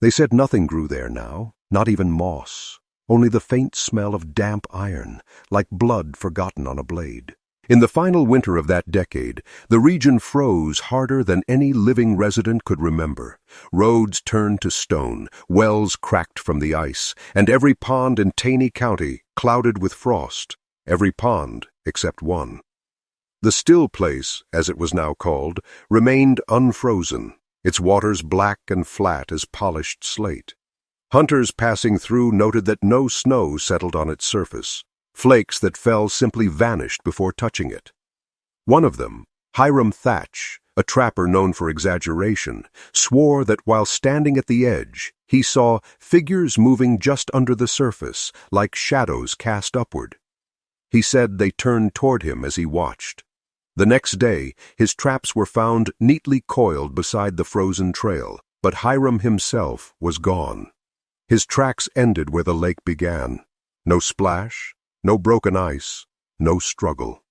They said nothing grew there now, not even moss, only the faint smell of damp iron, like blood forgotten on a blade. In the final winter of that decade, the region froze harder than any living resident could remember. Roads turned to stone, wells cracked from the ice, and every pond in Taney County clouded with frost, every pond except one. The still place, as it was now called, remained unfrozen, its waters black and flat as polished slate. Hunters passing through noted that no snow settled on its surface. Flakes that fell simply vanished before touching it. One of them, Hiram Thatch, a trapper known for exaggeration, swore that while standing at the edge, he saw figures moving just under the surface, like shadows cast upward. He said they turned toward him as he watched. The next day, his traps were found neatly coiled beside the frozen trail, but Hiram himself was gone. His tracks ended where the lake began. No splash, no broken ice, no struggle.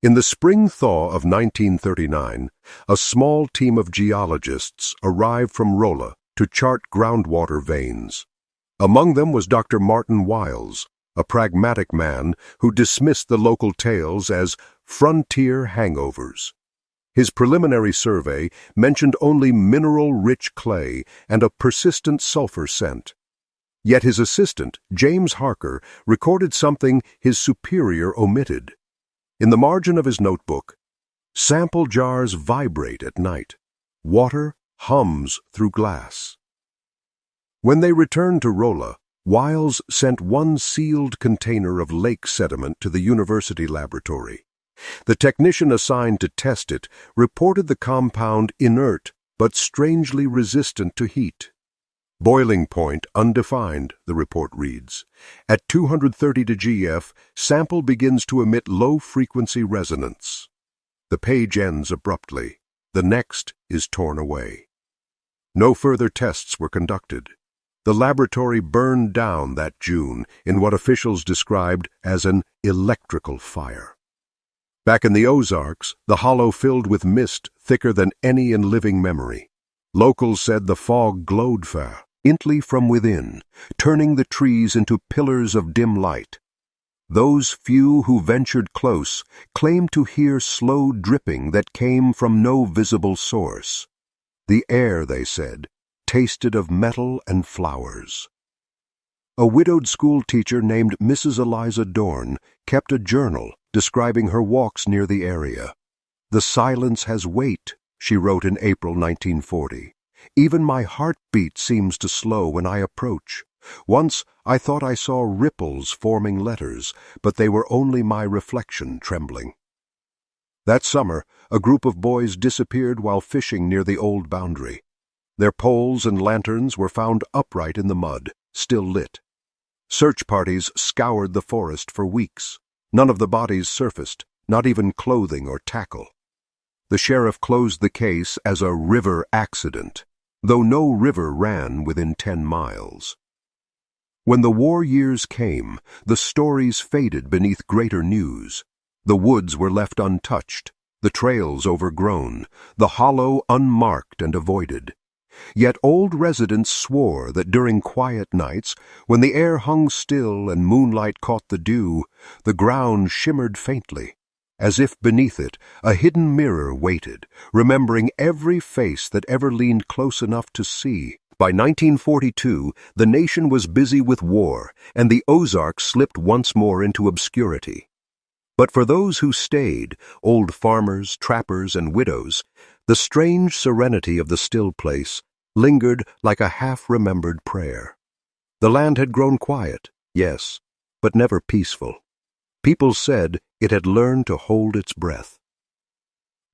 In the spring thaw of 1939, a small team of geologists arrived from Rolla to chart groundwater veins. Among them was Dr. Martin Wiles, a pragmatic man who dismissed the local tales as frontier hangovers. His preliminary survey mentioned only mineral-rich clay and a persistent sulfur scent. Yet his assistant, James Harker, recorded something his superior omitted. In the margin of his notebook, sample jars vibrate at night. Water hums through glass. When they returned to Rolla, Wiles sent one sealed container of lake sediment to the university laboratory. The technician assigned to test it reported the compound inert but strangely resistant to heat. Boiling point undefined, the report reads. At 230 to GF, sample begins to emit low-frequency resonance. The page ends abruptly. The next is torn away. No further tests were conducted. The laboratory burned down that June in what officials described as an electrical fire. Back in the Ozarks, the hollow filled with mist thicker than any in living memory. Locals said the fog glowed intly from within, turning the trees into pillars of dim light. Those few who ventured close claimed to hear slow dripping that came from no visible source. The air, they said, tasted of metal and flowers. A widowed schoolteacher named Mrs. Eliza Dorn kept a journal describing her walks near the area. "The silence has weight," she wrote in April 1940. "Even my heartbeat seems to slow when I approach. Once I thought I saw ripples forming letters, but they were only my reflection trembling." That summer, a group of boys disappeared while fishing near the old boundary. Their poles and lanterns were found upright in the mud, still lit. Search parties scoured the forest for weeks. None of the bodies surfaced, not even clothing or tackle. The sheriff closed the case as a river accident, though no river ran within 10 miles. When the war years came, the stories faded beneath greater news. The woods were left untouched, the trails overgrown, the hollow unmarked and avoided. Yet old residents swore that during quiet nights, when the air hung still and moonlight caught the dew, the ground shimmered faintly, as if beneath it a hidden mirror waited, remembering every face that ever leaned close enough to see. By 1942, the nation was busy with war, and the Ozarks slipped once more into obscurity. But for those who stayed, old farmers, trappers, and widows, the strange serenity of the still place lingered like a half-remembered prayer. The land had grown quiet, yes, but never peaceful. People said it had learned to hold its breath.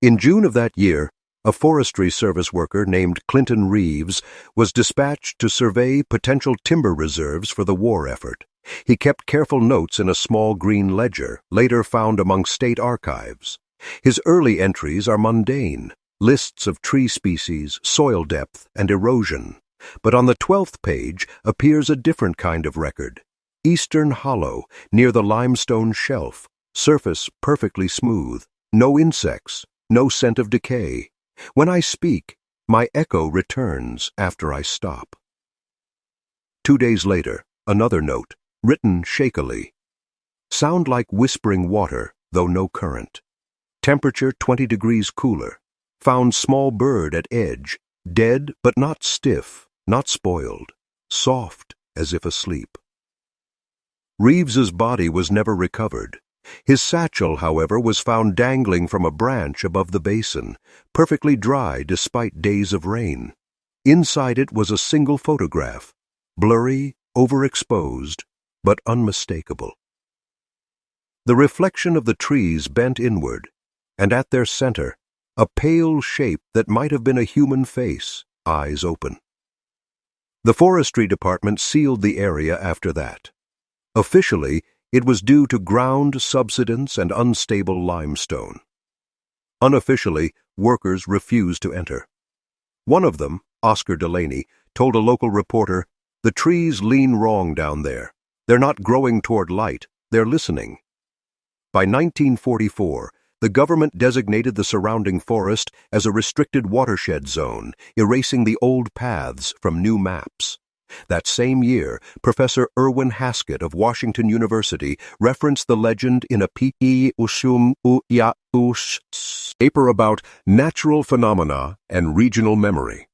In June of that year, a Forestry Service worker named Clinton Reeves was dispatched to survey potential timber reserves for the war effort. He kept careful notes in a small green ledger, later found among state archives. His early entries are mundane, lists of tree species, soil depth, and erosion. But on the 12th page appears a different kind of record. Eastern Hollow, near the limestone shelf, surface perfectly smooth, no insects, no scent of decay. When I speak, my echo returns after I stop. 2 days later, another note, written shakily. Sound like whispering water, though no current. Temperature 20 degrees cooler. Found small bird at edge, dead but not stiff, not spoiled, soft as if asleep. Reeves's body was never recovered. His satchel, however, was found dangling from a branch above the basin, perfectly dry despite days of rain. Inside it was a single photograph, blurry, overexposed, but unmistakable. The reflection of the trees bent inward, and at their center, a pale shape that might have been a human face, eyes open. The Forestry Department sealed the area after that. Officially, it was due to ground subsidence and unstable limestone. Unofficially, workers refused to enter. One of them, Oscar Delaney, told a local reporter, "The trees lean wrong down there. They're not growing toward light, they're listening." By 1944, the government designated the surrounding forest as a restricted watershed zone, erasing the old paths from new maps. That same year, Professor Irwin Haskett of Washington University referenced the legend in a paper about natural phenomena and regional memory.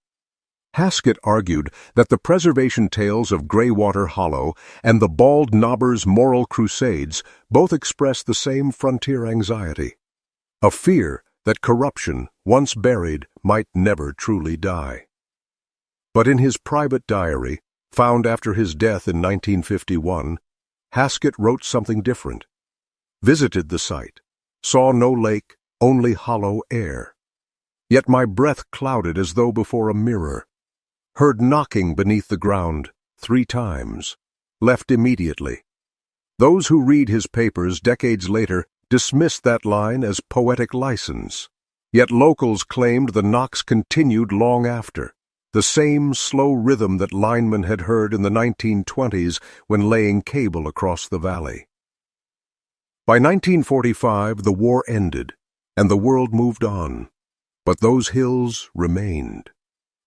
Haskett argued that the preservation tales of Graywater Hollow and the Bald Knobber's moral crusades both express the same frontier anxiety, a fear that corruption, once buried, might never truly die. But in his private diary, found after his death in 1951, Haskett wrote something different. Visited the site, saw no lake, only hollow air. Yet my breath clouded as though before a mirror. Heard knocking beneath the ground 3 times. Left immediately. Those who read his papers decades later dismissed that line as poetic license. Yet locals claimed the knocks continued long after. The same slow rhythm that linemen had heard in the 1920s when laying cable across the valley. By 1945, the war ended, and the world moved on. But those hills remained.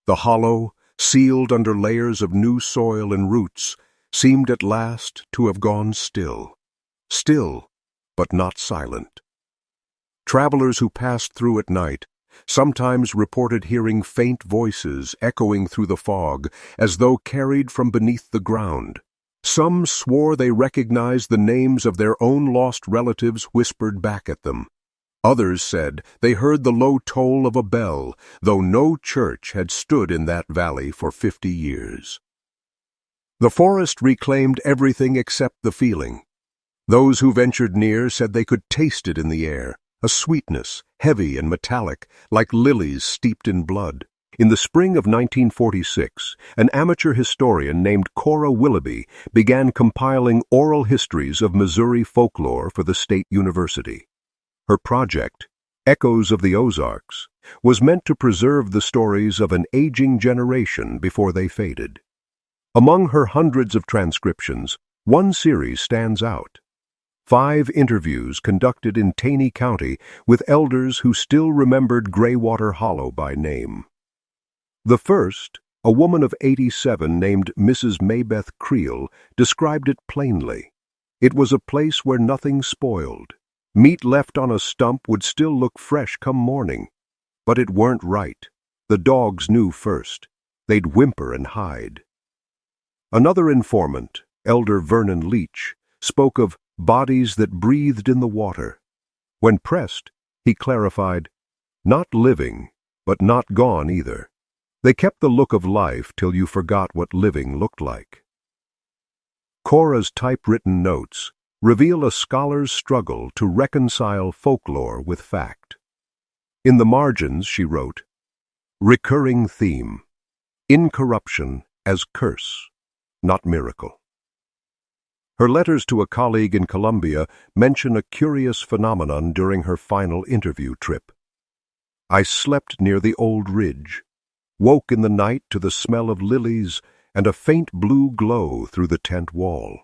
The hollow, sealed under layers of new soil and roots, seemed at last to have gone still. Still, but not silent. Travelers who passed through at night sometimes reported hearing faint voices echoing through the fog as though carried from beneath the ground. Some swore they recognized the names of their own lost relatives whispered back at them. Others said they heard the low toll of a bell, though no church had stood in that valley for 50 years. The forest reclaimed everything except the feeling. Those who ventured near said they could taste it in the air, a sweetness, heavy and metallic, like lilies steeped in blood. In the spring of 1946, an amateur historian named Cora Willoughby began compiling oral histories of Missouri folklore for the state university. Her project, Echoes of the Ozarks, was meant to preserve the stories of an aging generation before they faded. Among her hundreds of transcriptions, one series stands out. 5 interviews conducted in Taney County with elders who still remembered Graywater Hollow by name. The first, a woman of 87 named Mrs. Maybeth Creel, described it plainly. It was a place where nothing spoiled. Meat left on a stump would still look fresh come morning. But it weren't right. The dogs knew first. They'd whimper and hide. Another informant, Elder Vernon Leach, spoke of bodies that breathed in the water. When pressed, he clarified, not living, but not gone either. They kept the look of life till you forgot what living looked like. Cora's typewritten notes reveal a scholar's struggle to reconcile folklore with fact. In the margins, she wrote, recurring theme, incorruption as curse, not miracle. Her letters to a colleague in Columbia mention a curious phenomenon during her final interview trip. I slept near the old ridge, woke in the night to the smell of lilies and a faint blue glow through the tent wall.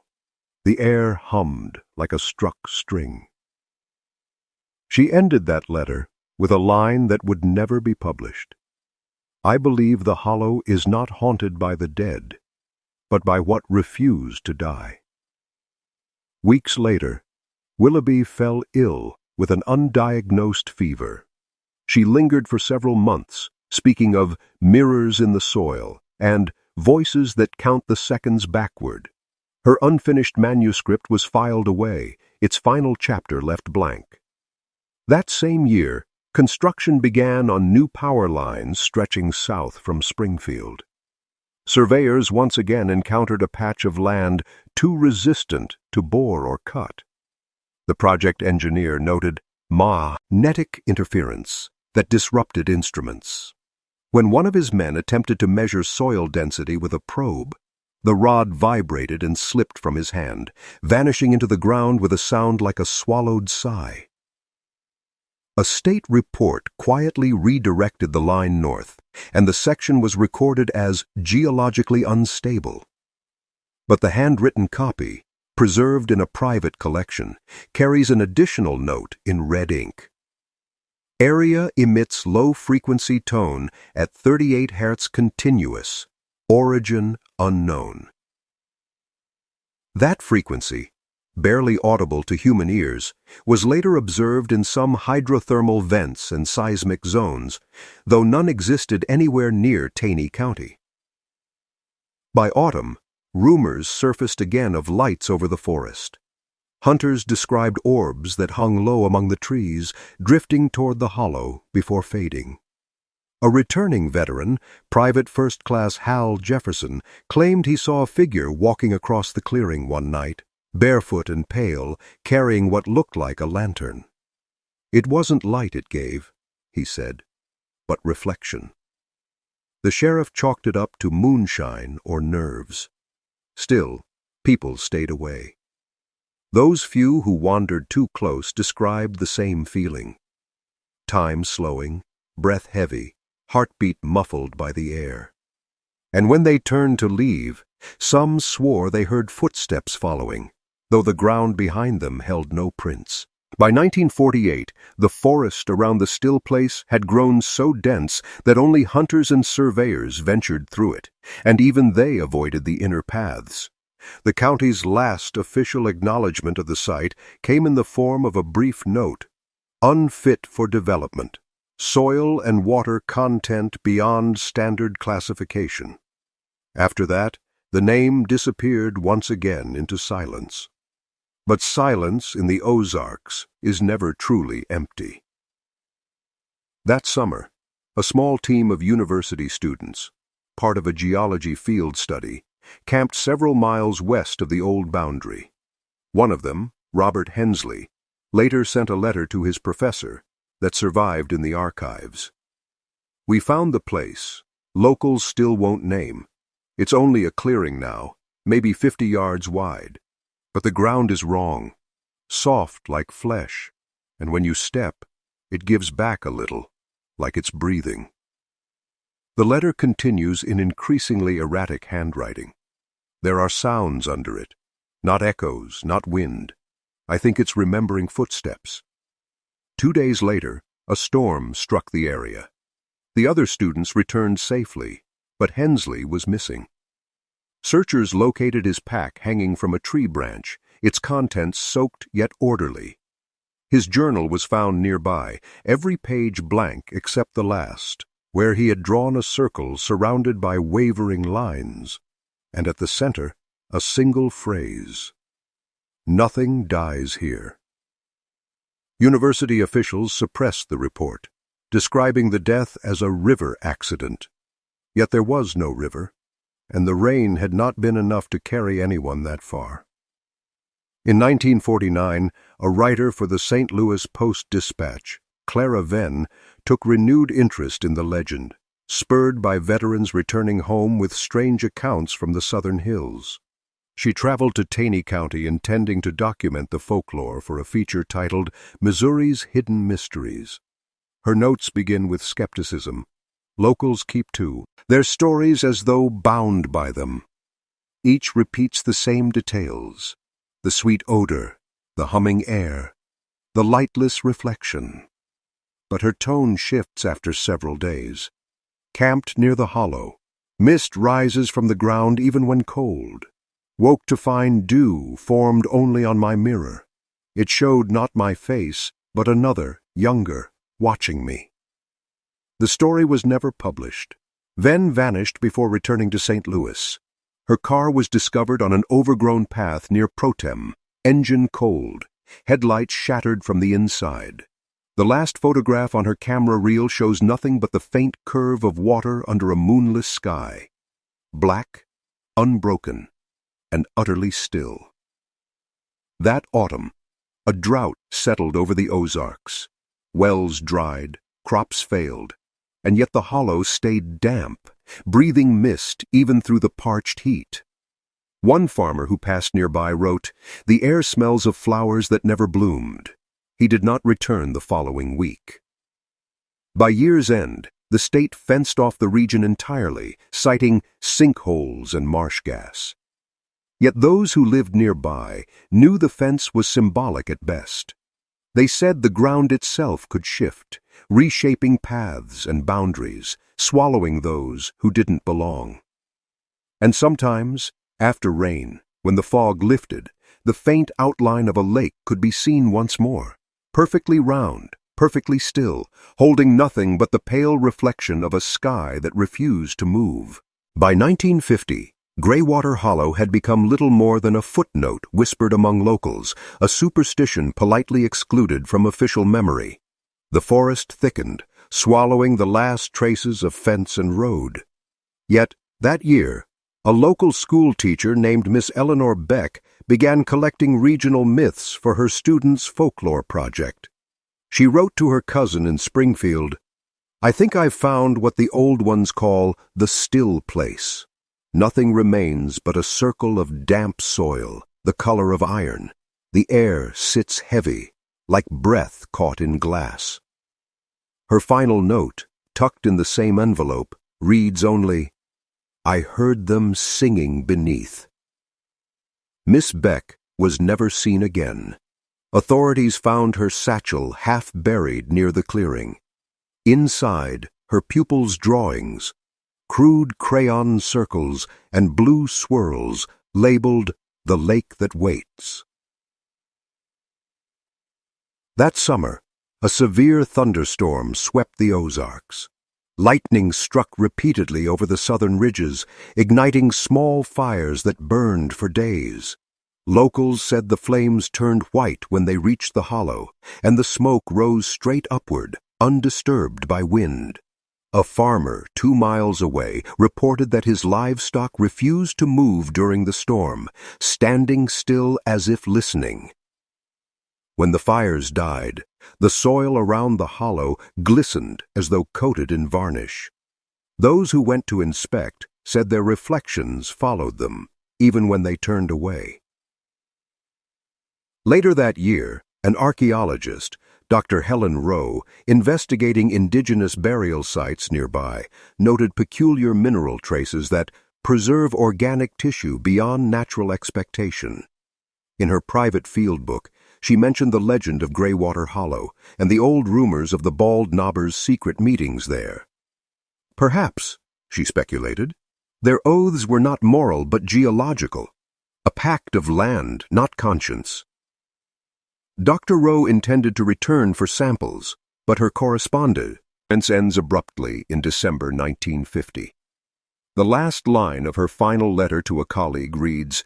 The air hummed like a struck string. She ended that letter with a line that would never be published. I believe the hollow is not haunted by the dead, but by what refused to die. Weeks later, Willoughby fell ill with an undiagnosed fever. She lingered for several months, speaking of mirrors in the soil and voices that count the seconds backward. Her unfinished manuscript was filed away, its final chapter left blank. That same year, construction began on new power lines stretching south from Springfield. Surveyors once again encountered a patch of land too resistant to bore or cut. The project engineer noted magnetic interference that disrupted instruments. When one of his men attempted to measure soil density with a probe, the rod vibrated and slipped from his hand, vanishing into the ground with a sound like a swallowed sigh. A state report quietly redirected the line north, and the section was recorded as geologically unstable. But the handwritten copy, preserved in a private collection, carries an additional note in red ink. Area emits low-frequency tone at 38 Hz continuous. Origin unknown. That frequency, barely audible to human ears, was later observed in some hydrothermal vents and seismic zones, though none existed anywhere near Taney County. By autumn, rumors surfaced again of lights over the forest. Hunters described orbs that hung low among the trees, drifting toward the hollow before fading. A returning veteran, Private First Class Hal Jefferson, claimed he saw a figure walking across the clearing one night, barefoot and pale, carrying what looked like a lantern. It wasn't light it gave, he said, but reflection. The sheriff chalked it up to moonshine or nerves. Still, people stayed away. Those few who wandered too close described the same feeling. Time slowing, breath heavy, heartbeat muffled by the air. And when they turned to leave, some swore they heard footsteps following, though the ground behind them held no prints. By 1948, the forest around the still place had grown so dense that only hunters and surveyors ventured through it, and even they avoided the inner paths. The county's last official acknowledgement of the site came in the form of a brief note, unfit for development. Soil and water content beyond standard classification. After that, the name disappeared once again into silence. But silence in the Ozarks is never truly empty. That summer, a small team of university students, part of a geology field study, camped several miles west of the old boundary. One of them, Robert Hensley, later sent a letter to his professor that survived in the archives. We found the place. Locals still won't name. It's only a clearing now, maybe 50 yards wide. But the ground is wrong, soft like flesh, and when you step, it gives back a little, like it's breathing. The letter continues in increasingly erratic handwriting. There are sounds under it, not echoes, not wind. I think it's remembering footsteps. 2 days later, a storm struck the area. The other students returned safely, but Hensley was missing. Searchers located his pack hanging from a tree branch, its contents soaked yet orderly. His journal was found nearby, every page blank except the last, where he had drawn a circle surrounded by wavering lines, and at the center, a single phrase: "Nothing dies here." University officials suppressed the report, describing the death as a river accident. Yet there was no river, and the rain had not been enough to carry anyone that far. In 1949, a writer for the St. Louis Post-Dispatch, Clara Venn, took renewed interest in the legend, spurred by veterans returning home with strange accounts from the southern hills. She traveled to Taney County intending to document the folklore for a feature titled Missouri's Hidden Mysteries. Her notes begin with skepticism. Locals keep to their stories as though bound by them. Each repeats the same details: the sweet odor, the humming air, the lightless reflection. But her tone shifts after several days. Camped near the hollow, mist rises from the ground even when cold. Woke to find dew formed only on my mirror. It showed not my face, but another, younger, watching me. The story was never published. Venn vanished before returning to St. Louis. Her car was discovered on an overgrown path near Protem, engine cold, headlights shattered from the inside. The last photograph on her camera reel shows nothing but the faint curve of water under a moonless sky. Black, unbroken, and utterly still. That autumn, a drought settled over the Ozarks. Wells dried, crops failed, and yet the hollow stayed damp, breathing mist even through the parched heat. One farmer who passed nearby wrote, "The air smells of flowers that never bloomed." He did not return the following week. By year's end, the state fenced off the region entirely, citing sinkholes and marsh gas. Yet those who lived nearby knew the fence was symbolic at best. They said the ground itself could shift, reshaping paths and boundaries, swallowing those who didn't belong. And sometimes, after rain, when the fog lifted, the faint outline of a lake could be seen once more, perfectly round, perfectly still, holding nothing but the pale reflection of a sky that refused to move. By 1950, Graywater Hollow had become little more than a footnote whispered among locals, a superstition politely excluded from official memory. The forest thickened, swallowing the last traces of fence and road. Yet, that year, a local school teacher named Miss Eleanor Beck began collecting regional myths for her students' folklore project. She wrote to her cousin in Springfield, "I think I've found what the old ones call the still place. Nothing remains but a circle of damp soil, the color of iron. The air sits heavy, like breath caught in glass." Her final note, tucked in the same envelope, reads only, "I heard them singing beneath." Miss Beck was never seen again. Authorities found her satchel half buried near the clearing. Inside, her pupils' drawings, crude crayon circles and blue swirls labeled "The Lake That Waits." That summer, a severe thunderstorm swept the Ozarks. Lightning struck repeatedly over the southern ridges, igniting small fires that burned for days. Locals said the flames turned white when they reached the hollow, and the smoke rose straight upward, undisturbed by wind. A farmer 2 miles away reported that his livestock refused to move during the storm, standing still as if listening. When the fires died, the soil around the hollow glistened as though coated in varnish. Those who went to inspect said their reflections followed them, even when they turned away. Later that year, an archaeologist, Dr. Helen Rowe, investigating indigenous burial sites nearby, noted peculiar mineral traces that preserve organic tissue beyond natural expectation. In her private field book, she mentioned the legend of Graywater Hollow and the old rumors of the bald knobbers' secret meetings there. Perhaps, she speculated, their oaths were not moral but geological, a pact of land, not conscience. Dr. Rowe intended to return for samples, but her correspondence ends abruptly in December 1950. The last line of her final letter to a colleague reads,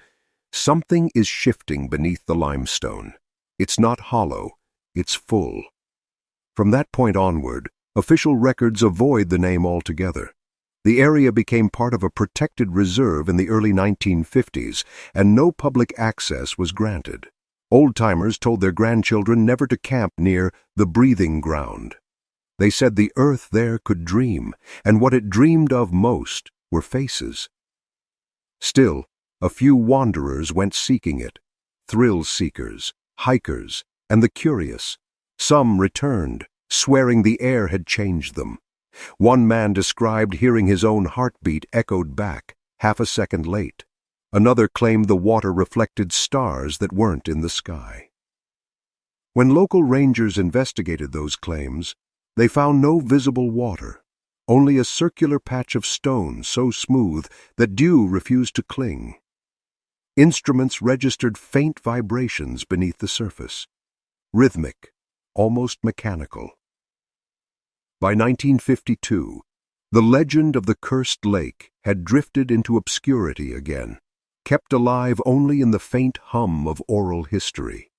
"Something is shifting beneath the limestone. It's not hollow, it's full." From that point onward, official records avoid the name altogether. The area became part of a protected reserve in the early 1950s, and no public access was granted. Old-timers told their grandchildren never to camp near the breathing ground. They said the earth there could dream, and what it dreamed of most were faces. Still, a few wanderers went seeking it, thrill-seekers, hikers, and the curious. Some returned, swearing the air had changed them. One man described hearing his own heartbeat echoed back, half a second late. Another claimed the water reflected stars that weren't in the sky. When local rangers investigated those claims, they found no visible water, only a circular patch of stone so smooth that dew refused to cling. Instruments registered faint vibrations beneath the surface, rhythmic, almost mechanical. By 1952, the legend of the cursed lake had drifted into obscurity again, kept alive only in the faint hum of oral history.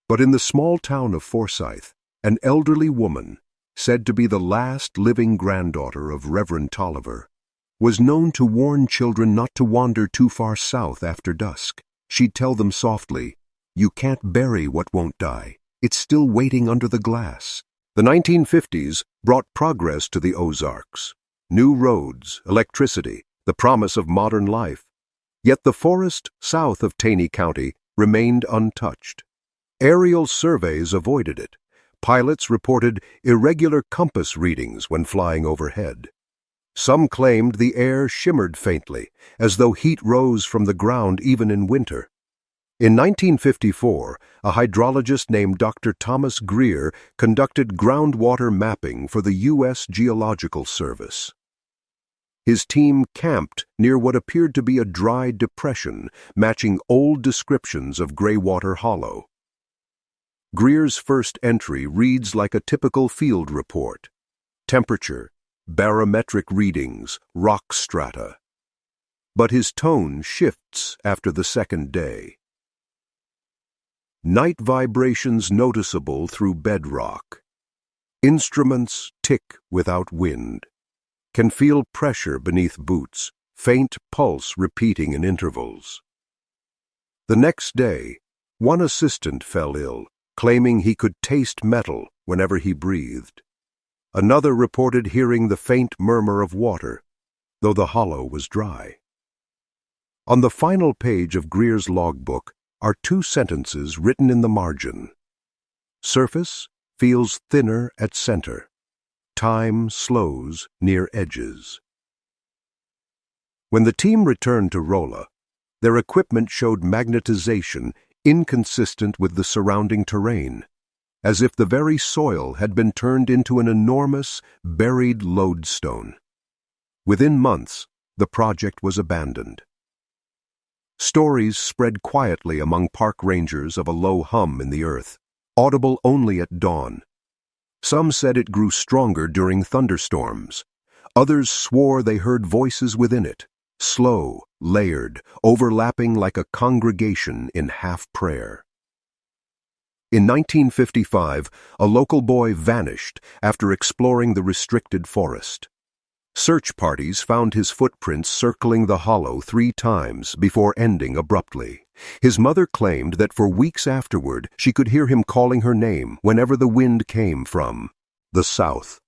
But in the small town of Forsyth, an elderly woman, said to be the last living granddaughter of Reverend Tolliver, was known to warn children not to wander too far south after dusk. She'd tell them softly, "You can't bury what won't die. It's still waiting under the glass." The 1950s brought progress to the Ozarks. New roads, electricity, the promise of modern life. Yet the forest south of Taney County remained untouched. Aerial surveys avoided it. Pilots reported irregular compass readings when flying overhead. Some claimed the air shimmered faintly, as though heat rose from the ground even in winter. In 1954, a hydrologist named Dr. Thomas Greer conducted groundwater mapping for the U.S. Geological Service. His team camped near what appeared to be a dry depression, matching old descriptions of Graywater Hollow. Greer's first entry reads like a typical field report: temperature, barometric readings, rock strata. But his tone shifts after the second day. Night vibrations noticeable through bedrock. Instruments tick without wind. Can feel pressure beneath boots, faint pulse repeating in intervals. The next day, one assistant fell ill, claiming he could taste metal whenever he breathed. Another reported hearing the faint murmur of water, though the hollow was dry. On the final page of Greer's logbook are two sentences written in the margin. Surface feels thinner at center. Time slows near edges. When the team returned to Rolla, their equipment showed magnetization inconsistent with the surrounding terrain, as if the very soil had been turned into an enormous, buried lodestone. Within months, the project was abandoned. Stories spread quietly among park rangers of a low hum in the earth, audible only at dawn. Some said it grew stronger during thunderstorms. Others swore they heard voices within it, slow, layered, overlapping like a congregation in half-prayer. In 1955, a local boy vanished after exploring the restricted forest. Search parties found his footprints circling the hollow 3 times before ending abruptly. His mother claimed that for weeks afterward she could hear him calling her name whenever the wind came from the south.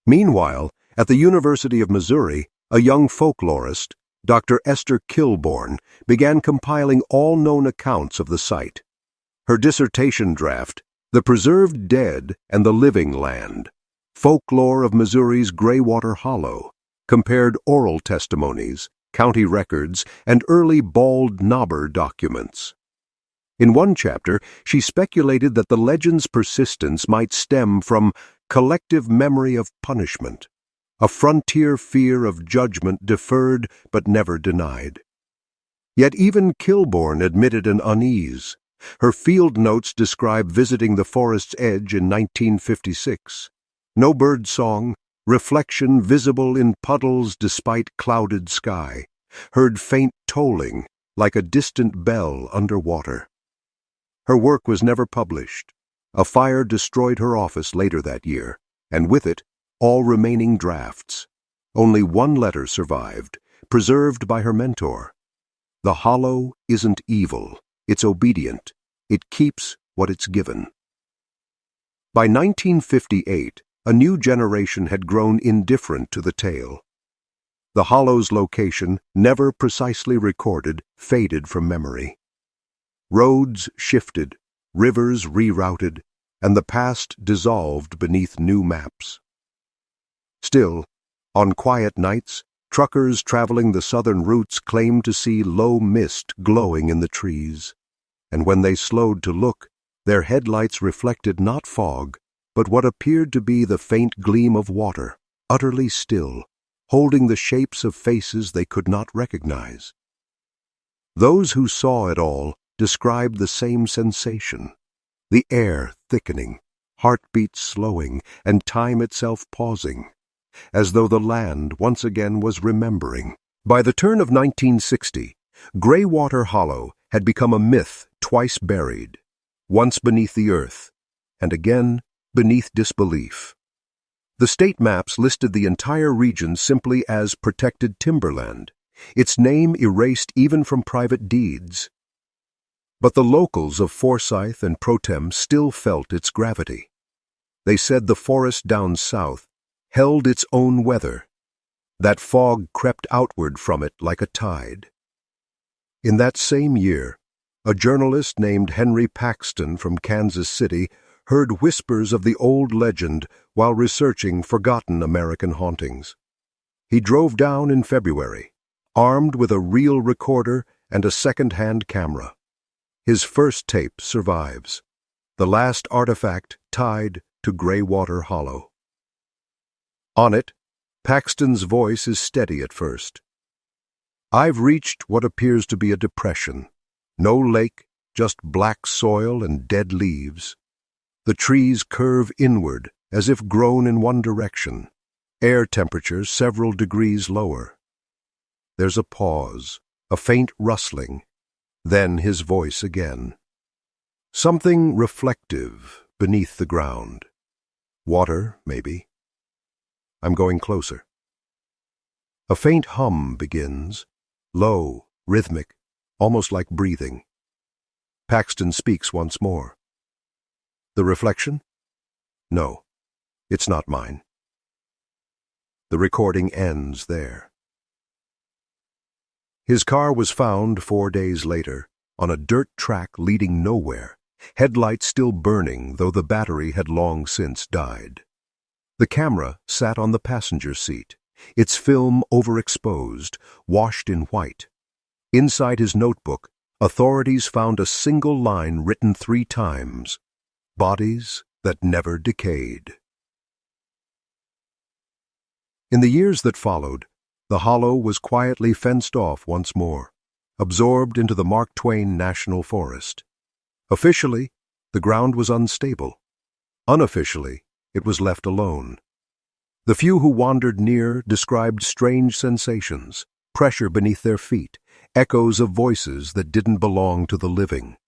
Meanwhile, at the University of Missouri, a young folklorist, Dr. Esther Kilbourne, began compiling all known accounts of the site. Her dissertation draft, The Preserved Dead and the Living Land, Folklore of Missouri's Graywater Hollow, compared oral testimonies, county records, and early bald knobber documents. In one chapter, she speculated that the legend's persistence might stem from collective memory of punishment, a frontier fear of judgment deferred but never denied. Yet even Kilbourne admitted an unease. Her field notes describe visiting the forest's edge in 1956. No bird song, reflection visible in puddles despite clouded sky, heard faint tolling like a distant bell underwater. Her work was never published. A fire destroyed her office later that year, and with it, all remaining drafts. Only one letter survived, preserved by her mentor. The hollow isn't evil, it's obedient. It keeps what it's given. By 1958, a new generation had grown indifferent to the tale. The hollow's location, never precisely recorded, faded from memory. Roads shifted, rivers rerouted, and the past dissolved beneath new maps. Still, on quiet nights, truckers traveling the southern routes claimed to see low mist glowing in the trees, and when they slowed to look, their headlights reflected not fog, but what appeared to be the faint gleam of water, utterly still, holding the shapes of faces they could not recognize. Those who saw it all described the same sensation, the air thickening, heartbeats slowing, and time itself pausing, as though the land once again was remembering. By the turn of 1960, Graywater Hollow had become a myth twice buried, once beneath the earth, and again beneath disbelief. The state maps listed the entire region simply as protected timberland, its name erased even from private deeds. But the locals of Forsyth and Protem still felt its gravity. They said the forest down south held its own weather. That fog crept outward from it like a tide. In that same year, a journalist named Henry Paxton from Kansas City heard whispers of the old legend while researching forgotten American hauntings. He drove down in February, armed with a reel recorder and a second-hand camera. His first tape survives, the last artifact tied to Graywater Hollow. On it, Paxton's voice is steady at first. I've reached what appears to be a depression. No lake, just black soil and dead leaves. The trees curve inward, as if grown in one direction, air temperature several degrees lower. There's a pause, a faint rustling, then his voice again. Something reflective beneath the ground. Water, maybe. I'm going closer. A faint hum begins, low, rhythmic, almost like breathing. Paxton speaks once more. The reflection? No, it's not mine. The recording ends there. His car was found 4 days later, on a dirt track leading nowhere, headlights still burning though the battery had long since died. The camera sat on the passenger seat, its film overexposed, washed in white. Inside his notebook, authorities found a single line written 3 times, "Bodies that never decayed." In the years that followed, the hollow was quietly fenced off once more, absorbed into the Mark Twain National Forest. Officially, the ground was unstable. Unofficially, it was left alone. The few who wandered near described strange sensations, pressure beneath their feet, echoes of voices that didn't belong to the living.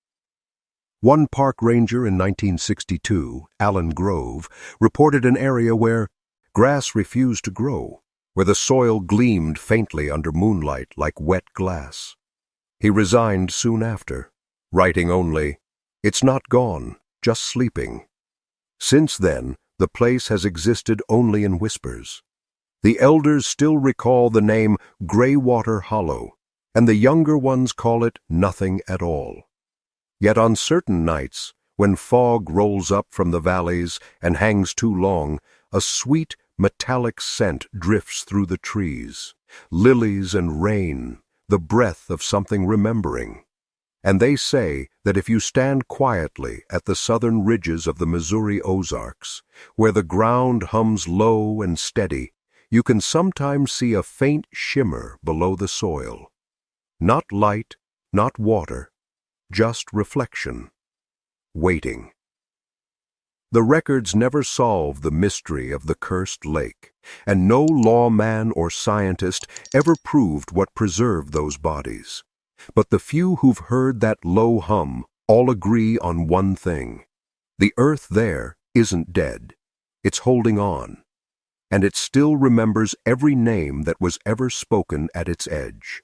One park ranger in 1962, Alan Grove, reported an area where Grass refused to grow, where the soil gleamed faintly under moonlight like wet glass. He resigned soon after, writing only, "It's not gone, just sleeping." Since then, the place has existed only in whispers. The elders still recall the name Graywater Hollow, and the younger ones call it nothing at all. Yet on certain nights, when fog rolls up from the valleys and hangs too long, a sweet, metallic scent drifts through the trees, lilies and rain, the breath of something remembering. And they say that if you stand quietly at the southern ridges of the Missouri Ozarks, where the ground hums low and steady, you can sometimes see a faint shimmer below the soil. Not light, not water, just reflection, waiting. The records never solve the mystery of the cursed lake, and no lawman or scientist ever proved what preserved those bodies. But the few who've heard that low hum all agree on one thing. The earth there isn't dead. It's holding on. And it still remembers every name that was ever spoken at its edge.